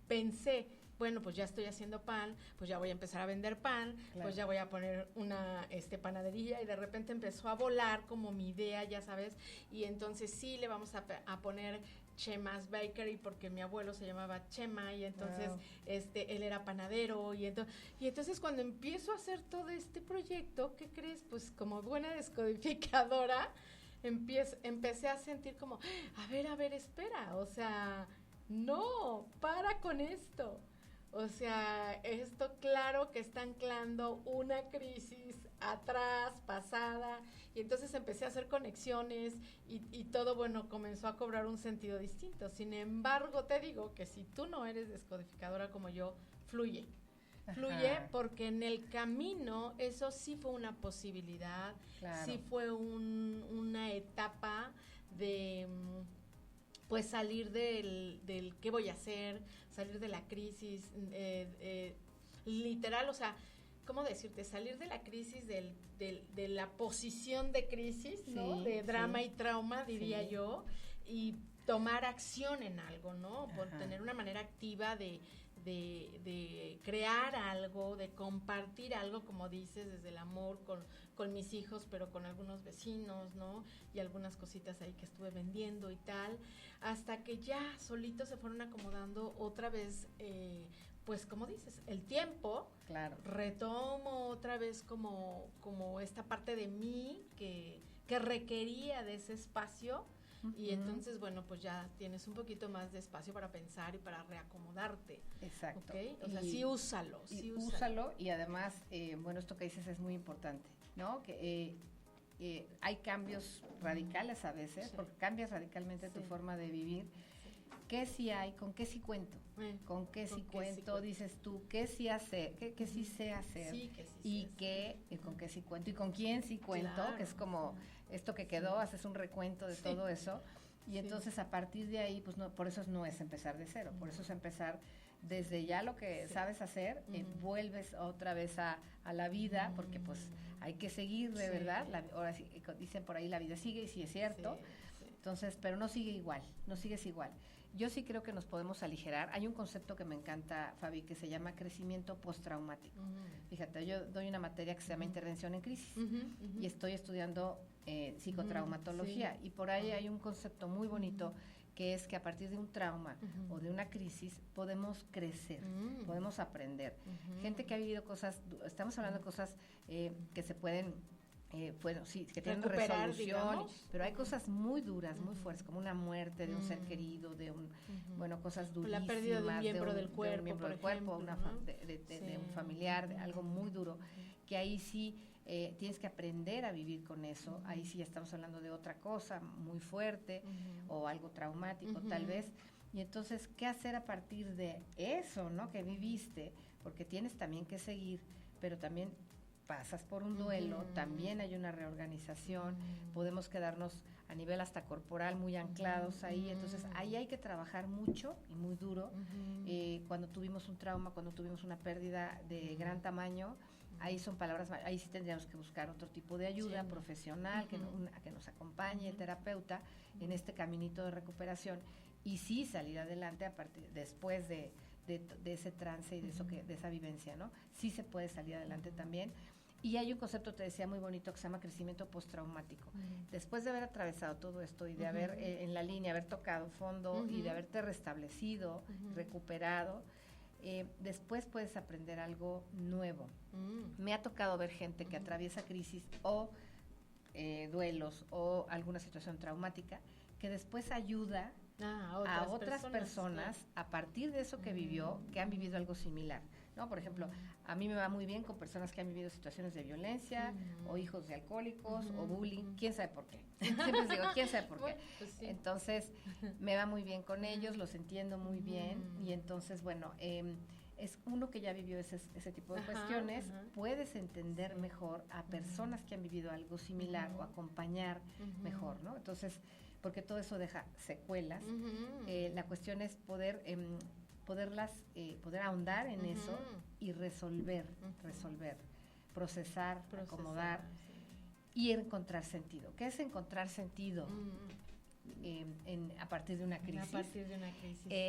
pensé, bueno, pues ya estoy haciendo pan, pues ya voy a empezar a vender pan, pues ya voy a poner una panadería, y de repente empezó a volar como mi idea, ya sabes, y entonces sí le vamos a poner Chema's Bakery porque mi abuelo se llamaba Chema y entonces él era panadero y entonces cuando empiezo a hacer todo este proyecto, ¿qué crees? Pues como buena descodificadora empecé a sentir como, a ver, espera, o sea, no, para con esto. O sea, esto claro que está anclando una crisis atrás, pasada, y entonces empecé a hacer conexiones y todo, bueno, comenzó a cobrar un sentido distinto. Sin embargo, te digo que si tú no eres descodificadora como yo, fluye porque en el camino eso sí fue una posibilidad, sí fue una etapa de pues salir del qué voy a hacer, salir de la crisis, literal, o sea, ¿cómo decirte? Salir de la crisis, de la posición de crisis, ¿no? De drama y trauma, diría yo, y tomar acción en algo, ¿no? Por tener una manera activa de crear algo, de compartir algo, como dices, desde el amor con mis hijos, pero con algunos vecinos, ¿no? Y algunas cositas ahí que estuve vendiendo y tal, hasta que ya solitos se fueron acomodando otra vez, pues como dices, el tiempo, retomo otra vez como esta parte de mí que que requería de ese espacio. Y entonces, bueno, pues ya tienes un poquito más de espacio para pensar y para reacomodarte. Exacto. ¿Okay? O sea, sí úsalo. Úsalo y además, bueno, esto que dices es muy importante, ¿no? Que hay cambios radicales a veces, porque cambias radicalmente tu forma de vivir. ¿Qué sí hay? ¿Con qué sí cuento? ¿Con qué sí cuento? Dices tú, ¿qué sí hacer? ¿Qué sí sé hacer? Sí, que sí y con qué sí cuento y con quién sí cuento, claro, que es como esto que quedó, haces un recuento de todo eso y entonces a partir de ahí, pues no, por eso no es empezar de cero, por eso es empezar desde ya lo que sabes hacer, vuelves otra vez a la vida, porque pues hay que seguir de verdad, ahora sí, dicen por ahí la vida sigue y sí es cierto, entonces, pero no sigue igual, no sigues igual. Yo sí creo que nos podemos aligerar. Hay un concepto que me encanta, Fabi, que se llama crecimiento postraumático. Fíjate, yo doy una materia que se llama intervención en crisis y estoy estudiando psicotraumatología y por ahí hay un concepto muy bonito que es que a partir de un trauma o de una crisis podemos crecer, podemos aprender. Gente que ha vivido cosas, estamos hablando de cosas que se pueden... bueno, sí, que tienen resolución, pero hay cosas muy duras, muy fuertes, como una muerte de un ser querido, de un, bueno, cosas durísimas, la pérdida de un miembro del cuerpo, de un familiar, de algo muy duro, que ahí sí tienes que aprender a vivir con eso, ahí sí estamos hablando de otra cosa muy fuerte o algo traumático tal vez, y entonces, ¿qué hacer a partir de eso, no? Que viviste, porque tienes también que seguir, pero también pasas por un duelo, también hay una reorganización, podemos quedarnos a nivel hasta corporal muy anclados ahí, entonces ahí hay que trabajar mucho y muy duro. Cuando tuvimos un trauma, cuando tuvimos una pérdida de gran tamaño, ahí son palabras, ahí sí tendríamos que buscar otro tipo de ayuda profesional, que nos acompañe, el terapeuta, en este caminito de recuperación, y sí salir adelante a partir, después de ese trance y de esa vivencia, ¿no? Sí se puede salir adelante también. Y hay un concepto, te decía, muy bonito que se llama crecimiento postraumático. Después de haber atravesado todo esto y de haber en la línea, haber tocado fondo y de haberte restablecido, recuperado, después puedes aprender algo nuevo. Me ha tocado ver gente que atraviesa crisis o duelos o alguna situación traumática que después ayuda a otras personas a partir de eso que vivió, que han vivido algo similar, ¿no? Por ejemplo, a mí me va muy bien con personas que han vivido situaciones de violencia o hijos de alcohólicos o bullying, quién sabe por qué. Siempre les digo, quién sabe por qué. Bueno, pues sí. Entonces, me va muy bien con ellos, los entiendo muy bien y entonces, bueno, es uno que ya vivió ese tipo de cuestiones, puedes entender mejor a personas que han vivido algo similar o acompañar mejor, ¿no? Entonces, porque todo eso deja secuelas. La cuestión es poder ahondar en eso y resolver, procesar, acomodar y encontrar sentido. ¿Qué es encontrar sentido? A partir de una crisis.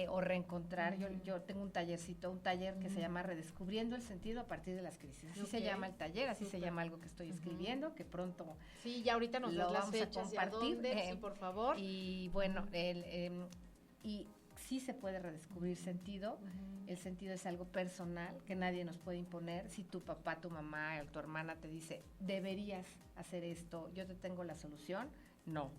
O reencontrar. Yo tengo un taller que se llama Redescubriendo el sentido a partir de las crisis. Así se llama el taller, así se llama algo que estoy escribiendo, que pronto ya ahorita nos das las fechas a compartir. Sí, por favor. Y bueno, y sí se puede redescubrir sentido. El sentido es algo personal que nadie nos puede imponer. Si tu papá, tu mamá, tu hermana te dice, deberías hacer esto, yo te tengo la solución, no.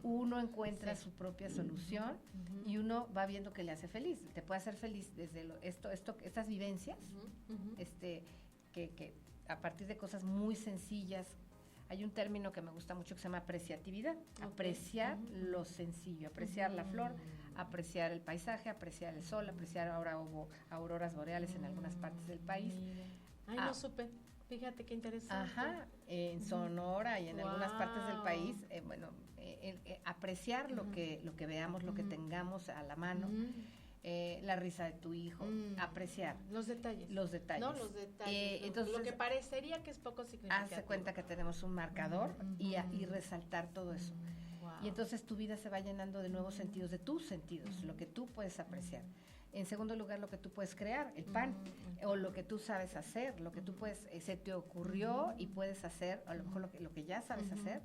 Uno encuentra su propia solución y uno va viendo que le hace feliz. Te puede hacer feliz desde estas vivencias, que a partir de cosas muy sencillas. Hay un término que me gusta mucho que se llama apreciatividad. Apreciar lo sencillo, apreciar la flor, apreciar el paisaje, apreciar el sol, apreciar, ahora hubo auroras boreales en algunas partes del país. No supe. Fíjate qué interesante. En Sonora y en algunas partes del país, apreciar lo que veamos, lo que tengamos a la mano, la risa de tu hijo, apreciar. Los detalles. No, los detalles. Entonces, lo que parecería que es poco significativo. Hazte cuenta que tenemos un marcador y resaltar todo eso. Y entonces tu vida se va llenando de nuevos sentidos, de tus sentidos, lo que tú puedes apreciar. En segundo lugar, lo que tú puedes crear, el pan, o lo que tú sabes hacer, lo que tú puedes, se te ocurrió y puedes hacer, a lo mejor lo que ya sabes hacer,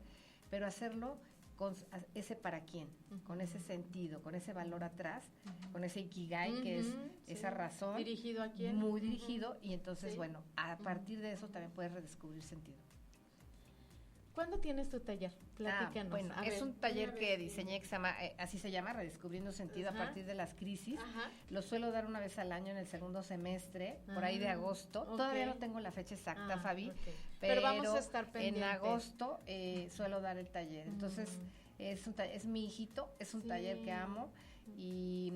pero hacerlo con ese para quién, con ese sentido, con ese valor atrás, con ese ikigai, que es esa razón. ¿Dirigido a quién? Muy dirigido, y entonces, bueno, a partir de eso también puedes redescubrir sentido. ¿Cuándo tienes tu taller? Platícanos. Bueno, es un taller que diseñé que se llama, así se llama, Redescubriendo Sentido a partir de las crisis. Lo suelo dar una vez al año en el segundo semestre, por ahí de agosto. Todavía no tengo la fecha exacta, Fabi, pero vamos a estar pendientes. En agosto suelo dar el taller. Entonces, es mi hijito, es un taller que amo y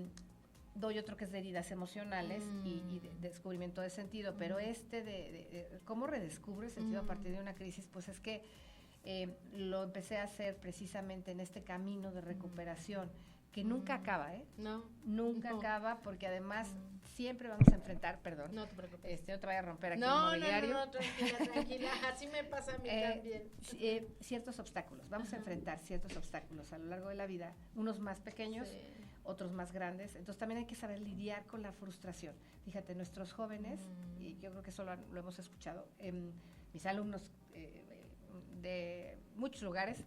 doy otro que es de heridas emocionales y de descubrimiento de sentido, pero de cómo redescubre el sentido a partir de una crisis, pues es que lo empecé a hacer precisamente en este camino de recuperación, que nunca acaba, Nunca acaba, porque además siempre vamos a enfrentar, perdón. No te preocupes. No te vaya a romper aquí el mobiliario. No, tranquila, así me pasa a mí también. Ciertos obstáculos, vamos a enfrentar ciertos obstáculos a lo largo de la vida, unos más pequeños, otros más grandes, entonces también hay que saber lidiar con la frustración. Fíjate, nuestros jóvenes, y yo creo que eso lo hemos escuchado, mis alumnos de muchos lugares,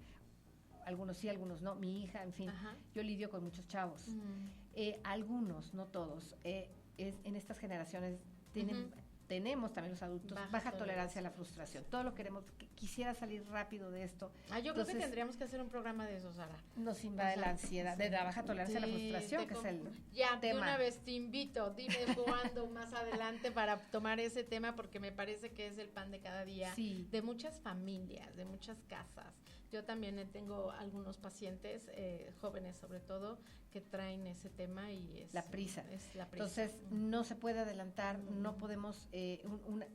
algunos sí, algunos no, mi hija, en fin, yo lidio con muchos chavos. Algunos, no todos, en estas generaciones tenemos también los adultos baja tolerancia a la frustración. Todo lo queremos, quisiera salir rápido de esto. Yo creo que tendríamos que hacer un programa de eso, Sara. Nos invade la ansiedad, de la baja tolerancia a la frustración, que es el tema. De una vez te invito, dime cuándo más adelante para tomar ese tema, porque me parece que es el pan de cada día de muchas familias, de muchas casas. Yo también tengo algunos pacientes, jóvenes sobre todo, que traen ese tema y es la prisa. Es la prisa. Entonces, no se puede adelantar, no podemos,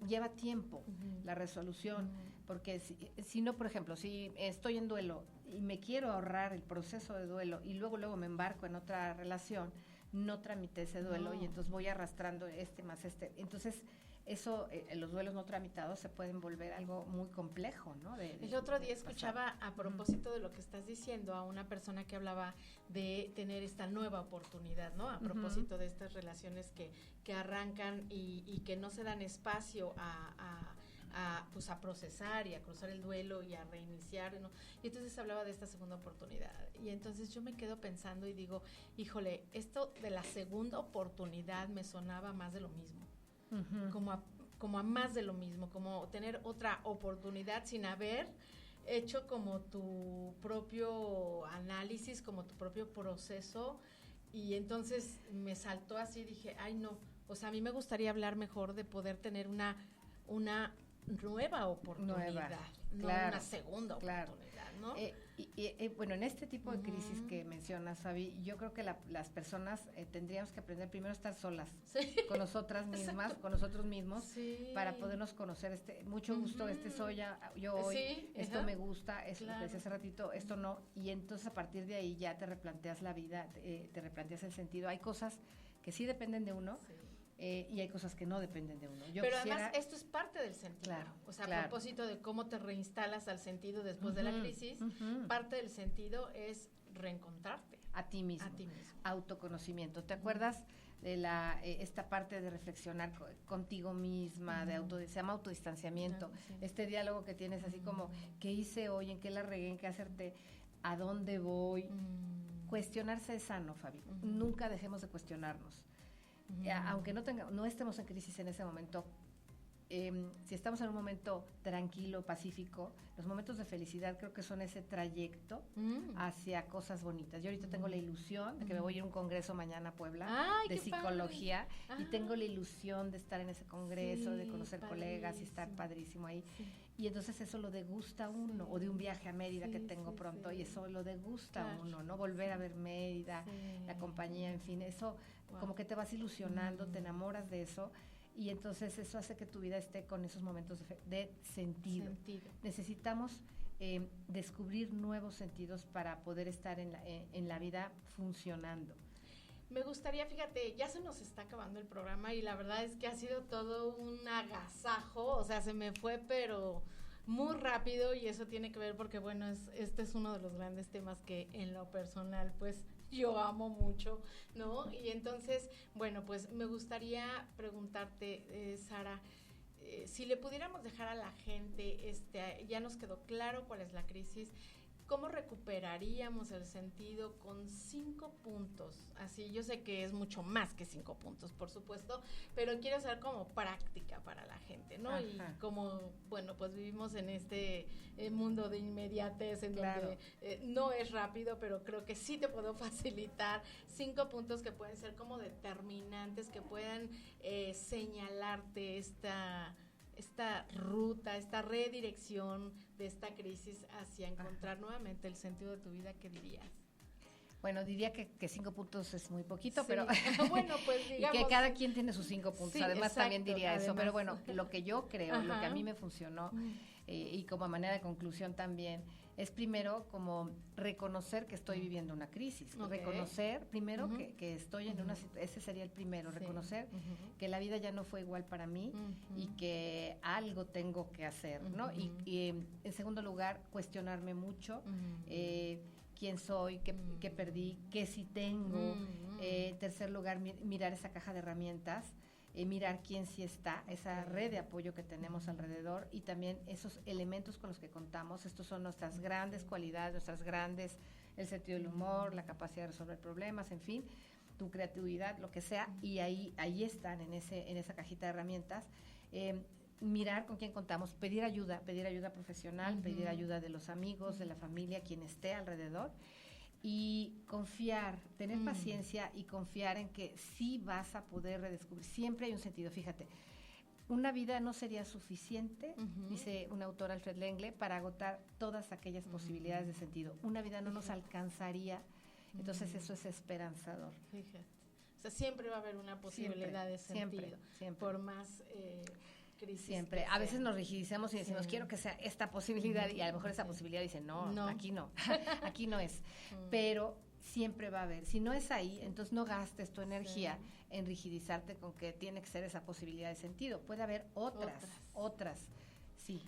lleva tiempo la resolución, porque si no, por ejemplo, si estoy en duelo y me quiero ahorrar el proceso de duelo y luego me embarco en otra relación, no tramité ese duelo y entonces voy arrastrando más este. Entonces, eso, los duelos no tramitados se pueden volver algo muy complejo, ¿no? El otro día escuchaba, a propósito de lo que estás diciendo, a una persona que hablaba de tener esta nueva oportunidad, ¿no? A propósito de estas relaciones que arrancan y que no se dan espacio pues a procesar y a cruzar el duelo y a reiniciar, ¿no? Y entonces hablaba de esta segunda oportunidad. Y entonces yo me quedo pensando y digo, híjole, esto de la segunda oportunidad me sonaba más de lo mismo. Como a más de lo mismo, como tener otra oportunidad sin haber hecho como tu propio análisis, como tu propio proceso, y entonces me saltó así, dije, ay no, o sea, a mí me gustaría hablar mejor de poder tener una nueva oportunidad, no una segunda oportunidad, ¿no? Bueno, en este tipo de crisis que mencionas, Fabi, yo creo que las personas tendríamos que aprender primero a estar solas con nosotras mismas, con nosotros mismos, para podernos conocer. Mucho gusto, soy yo hoy, esto me gusta, esto lo que decía hace ratito, esto no, y entonces a partir de ahí ya te replanteas la vida, te replanteas el sentido. Hay cosas que sí dependen de uno, y hay cosas que no dependen de uno. Pero además esto es parte del sentido. O sea, a propósito de cómo te reinstalas al sentido después de la crisis, parte del sentido es reencontrarte. A ti mismo. Autoconocimiento. ¿Te acuerdas de esta parte de reflexionar contigo misma, se llama autodistanciamiento? Este diálogo que tienes así como, ¿qué hice hoy? ¿En qué la regué? ¿En qué hacerte? ¿A dónde voy? Cuestionarse es sano, Fabi. Nunca dejemos de cuestionarnos. Aunque no estemos en crisis en ese momento, si estamos en un momento tranquilo, pacífico, los momentos de felicidad creo que son ese trayecto hacia cosas bonitas. Yo ahorita tengo la ilusión de que me voy a ir a un congreso mañana a Puebla de psicología y tengo la ilusión de estar en ese congreso, de conocer colegas y estar padrísimo ahí. Y entonces eso lo degusta uno, o de un viaje a Mérida que tengo pronto, y eso lo degusta uno, ¿no? Volver a ver Mérida, la compañía, en fin, eso como que te vas ilusionando, te enamoras de eso, y entonces eso hace que tu vida esté con esos momentos de sentido. Necesitamos descubrir nuevos sentidos para poder estar en la vida funcionando. Me gustaría, fíjate, ya se nos está acabando el programa y la verdad es que ha sido todo un agasajo, o sea, se me fue pero muy rápido, y eso tiene que ver porque, bueno, este es uno de los grandes temas que en lo personal, pues, yo amo mucho, ¿no? Y entonces, bueno, pues me gustaría preguntarte, Sara, si le pudiéramos dejar a la gente, ya nos quedó claro cuál es la crisis, ¿cómo recuperaríamos el sentido con 5 puntos? Así, yo sé que es mucho más que 5 puntos, por supuesto, pero quiero hacer como práctica para la gente, ¿no? Ajá. Y como, bueno, pues vivimos en este mundo de inmediatez, en donde no es rápido, pero creo que sí te puedo facilitar 5 puntos que pueden ser como determinantes, que puedan señalarte esta ruta, esta redirección de esta crisis hacia encontrar nuevamente el sentido de tu vida. ¿Qué dirías? Bueno, diría que 5 puntos es muy poquito, sí. Pero bueno, pues digamos, y que cada quien tiene sus 5 puntos, sí, además exacto, también diría además, eso, pero bueno, lo que yo creo, lo que a mí me funcionó, y como a manera de conclusión también, es primero como reconocer que estoy viviendo una crisis, reconocer primero que estoy en una situación, ese sería el primero, reconocer que la vida ya no fue igual para mí y que algo tengo que hacer, ¿no? Y en segundo lugar, cuestionarme mucho, quién soy, qué perdí, qué sí tengo. Tercer lugar, mirar esa caja de herramientas, mirar quién sí está, esa red de apoyo que tenemos alrededor y también esos elementos con los que contamos. Estos son nuestras grandes cualidades, el sentido del humor, la capacidad de resolver problemas, en fin, tu creatividad, lo que sea, y ahí están en esa cajita de herramientas. Mirar con quién contamos, pedir ayuda profesional, pedir ayuda de los amigos, de la familia, quien esté alrededor, y confiar, tener paciencia y confiar en que sí vas a poder redescubrir. Siempre hay un sentido, fíjate, una vida no sería suficiente, dice un autor, Alfred Lengle, para agotar todas aquellas posibilidades de sentido. Una vida no nos alcanzaría, entonces eso es esperanzador. Fíjate, o sea, siempre va a haber una posibilidad de sentido, siempre. Por más... siempre, a veces nos rigidizamos y decimos quiero que sea esta posibilidad y a lo mejor esa posibilidad dice no, aquí no, aquí no es, pero siempre va a haber, si no es ahí, entonces no gastes tu energía en rigidizarte con que tiene que ser esa posibilidad de sentido, puede haber otras, sí.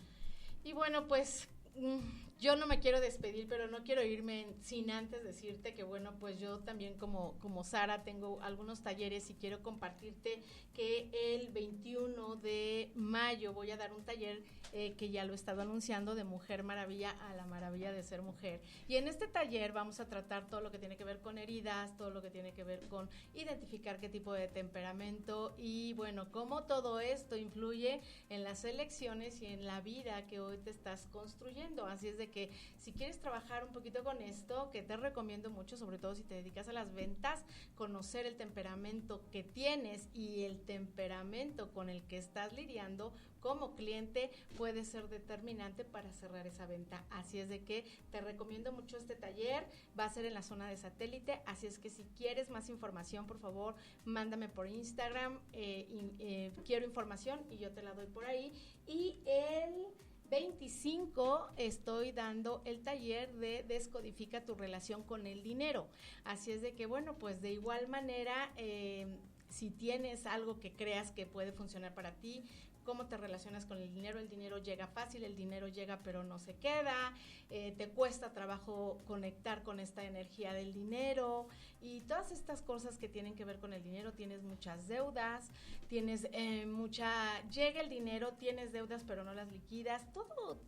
Y bueno, pues yo no me quiero despedir, pero no quiero irme sin antes decirte que bueno, pues yo también como Sara tengo algunos talleres y quiero compartirte que el 21 de mayo voy a dar un taller que ya lo he estado anunciando, de Mujer Maravilla a la maravilla de ser mujer. Y en este taller vamos a tratar todo lo que tiene que ver con heridas, todo lo que tiene que ver con identificar qué tipo de temperamento y bueno, cómo todo esto influye en las elecciones y en la vida que hoy te estás construyendo. Así es de que si quieres trabajar un poquito con esto, que te recomiendo mucho, sobre todo si te dedicas a las ventas, conocer el temperamento que tienes y el temperamento con el que estás lidiando como cliente puede ser determinante para cerrar esa venta. Así es de que te recomiendo mucho este taller, va a ser en la zona de Satélite, así es que si quieres más información, por favor, mándame por Instagram, quiero información y yo te la doy por ahí. Y el 25 estoy dando el taller de Descodifica tu relación con el dinero. Así es de que, bueno, pues de igual manera, si tienes algo que creas que puede funcionar para ti, cómo te relacionas con el dinero llega fácil, el dinero llega pero no se queda, te cuesta trabajo conectar con esta energía del dinero y todas estas cosas que tienen que ver con el dinero, tienes muchas deudas, tienes llega el dinero, tienes deudas pero no las liquidas,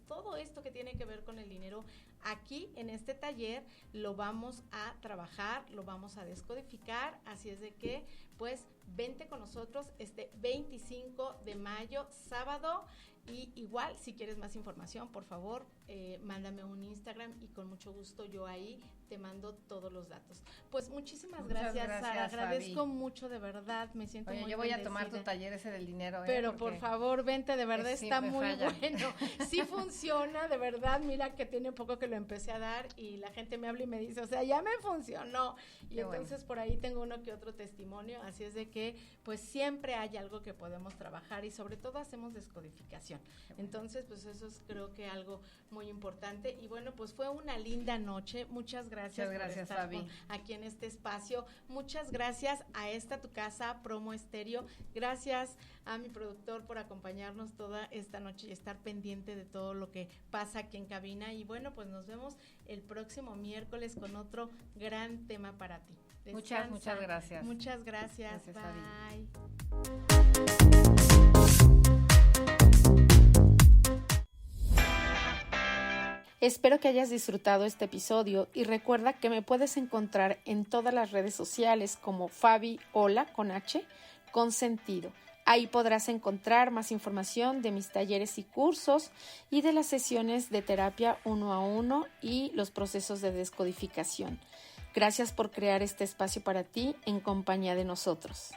todo esto que tiene que ver con el dinero, aquí en este taller lo vamos a trabajar, lo vamos a descodificar, así es de que pues vente con nosotros este 25 de mayo, sábado, y igual si quieres más información, por favor, mándame un Instagram y con mucho gusto yo ahí te mando todos los datos. Pues muchas gracias, Sara, agradezco mucho, de verdad, me siento muy yo voy a tomar tu taller ese del dinero. Pero por favor, vente, de verdad está muy bueno, sí funciona, de verdad, mira que tiene poco que lo empecé a dar y la gente me habla y me dice, o sea, ya me funcionó, y qué entonces por ahí tengo uno que otro testimonio, así es de que pues siempre hay algo que podemos trabajar y sobre todo hacemos descodificación, entonces pues eso es creo que algo muy importante y bueno, pues fue una linda noche, muchas gracias por estar Fabi. Aquí en este espacio, muchas gracias a esta tu casa, Promo Estéreo, gracias a mi productor por acompañarnos toda esta noche y estar pendiente de todo lo que pasa aquí en cabina y bueno, pues nos vemos el próximo miércoles con otro gran tema para ti. Descansa. Muchas gracias. Muchas gracias, bye. Fabi. Espero que hayas disfrutado este episodio y recuerda que me puedes encontrar en todas las redes sociales como Fabi Hola con H, con sentido. Ahí podrás encontrar más información de mis talleres y cursos y de las sesiones de terapia 1 a 1 y los procesos de descodificación. Gracias por crear este espacio para ti en compañía de nosotros.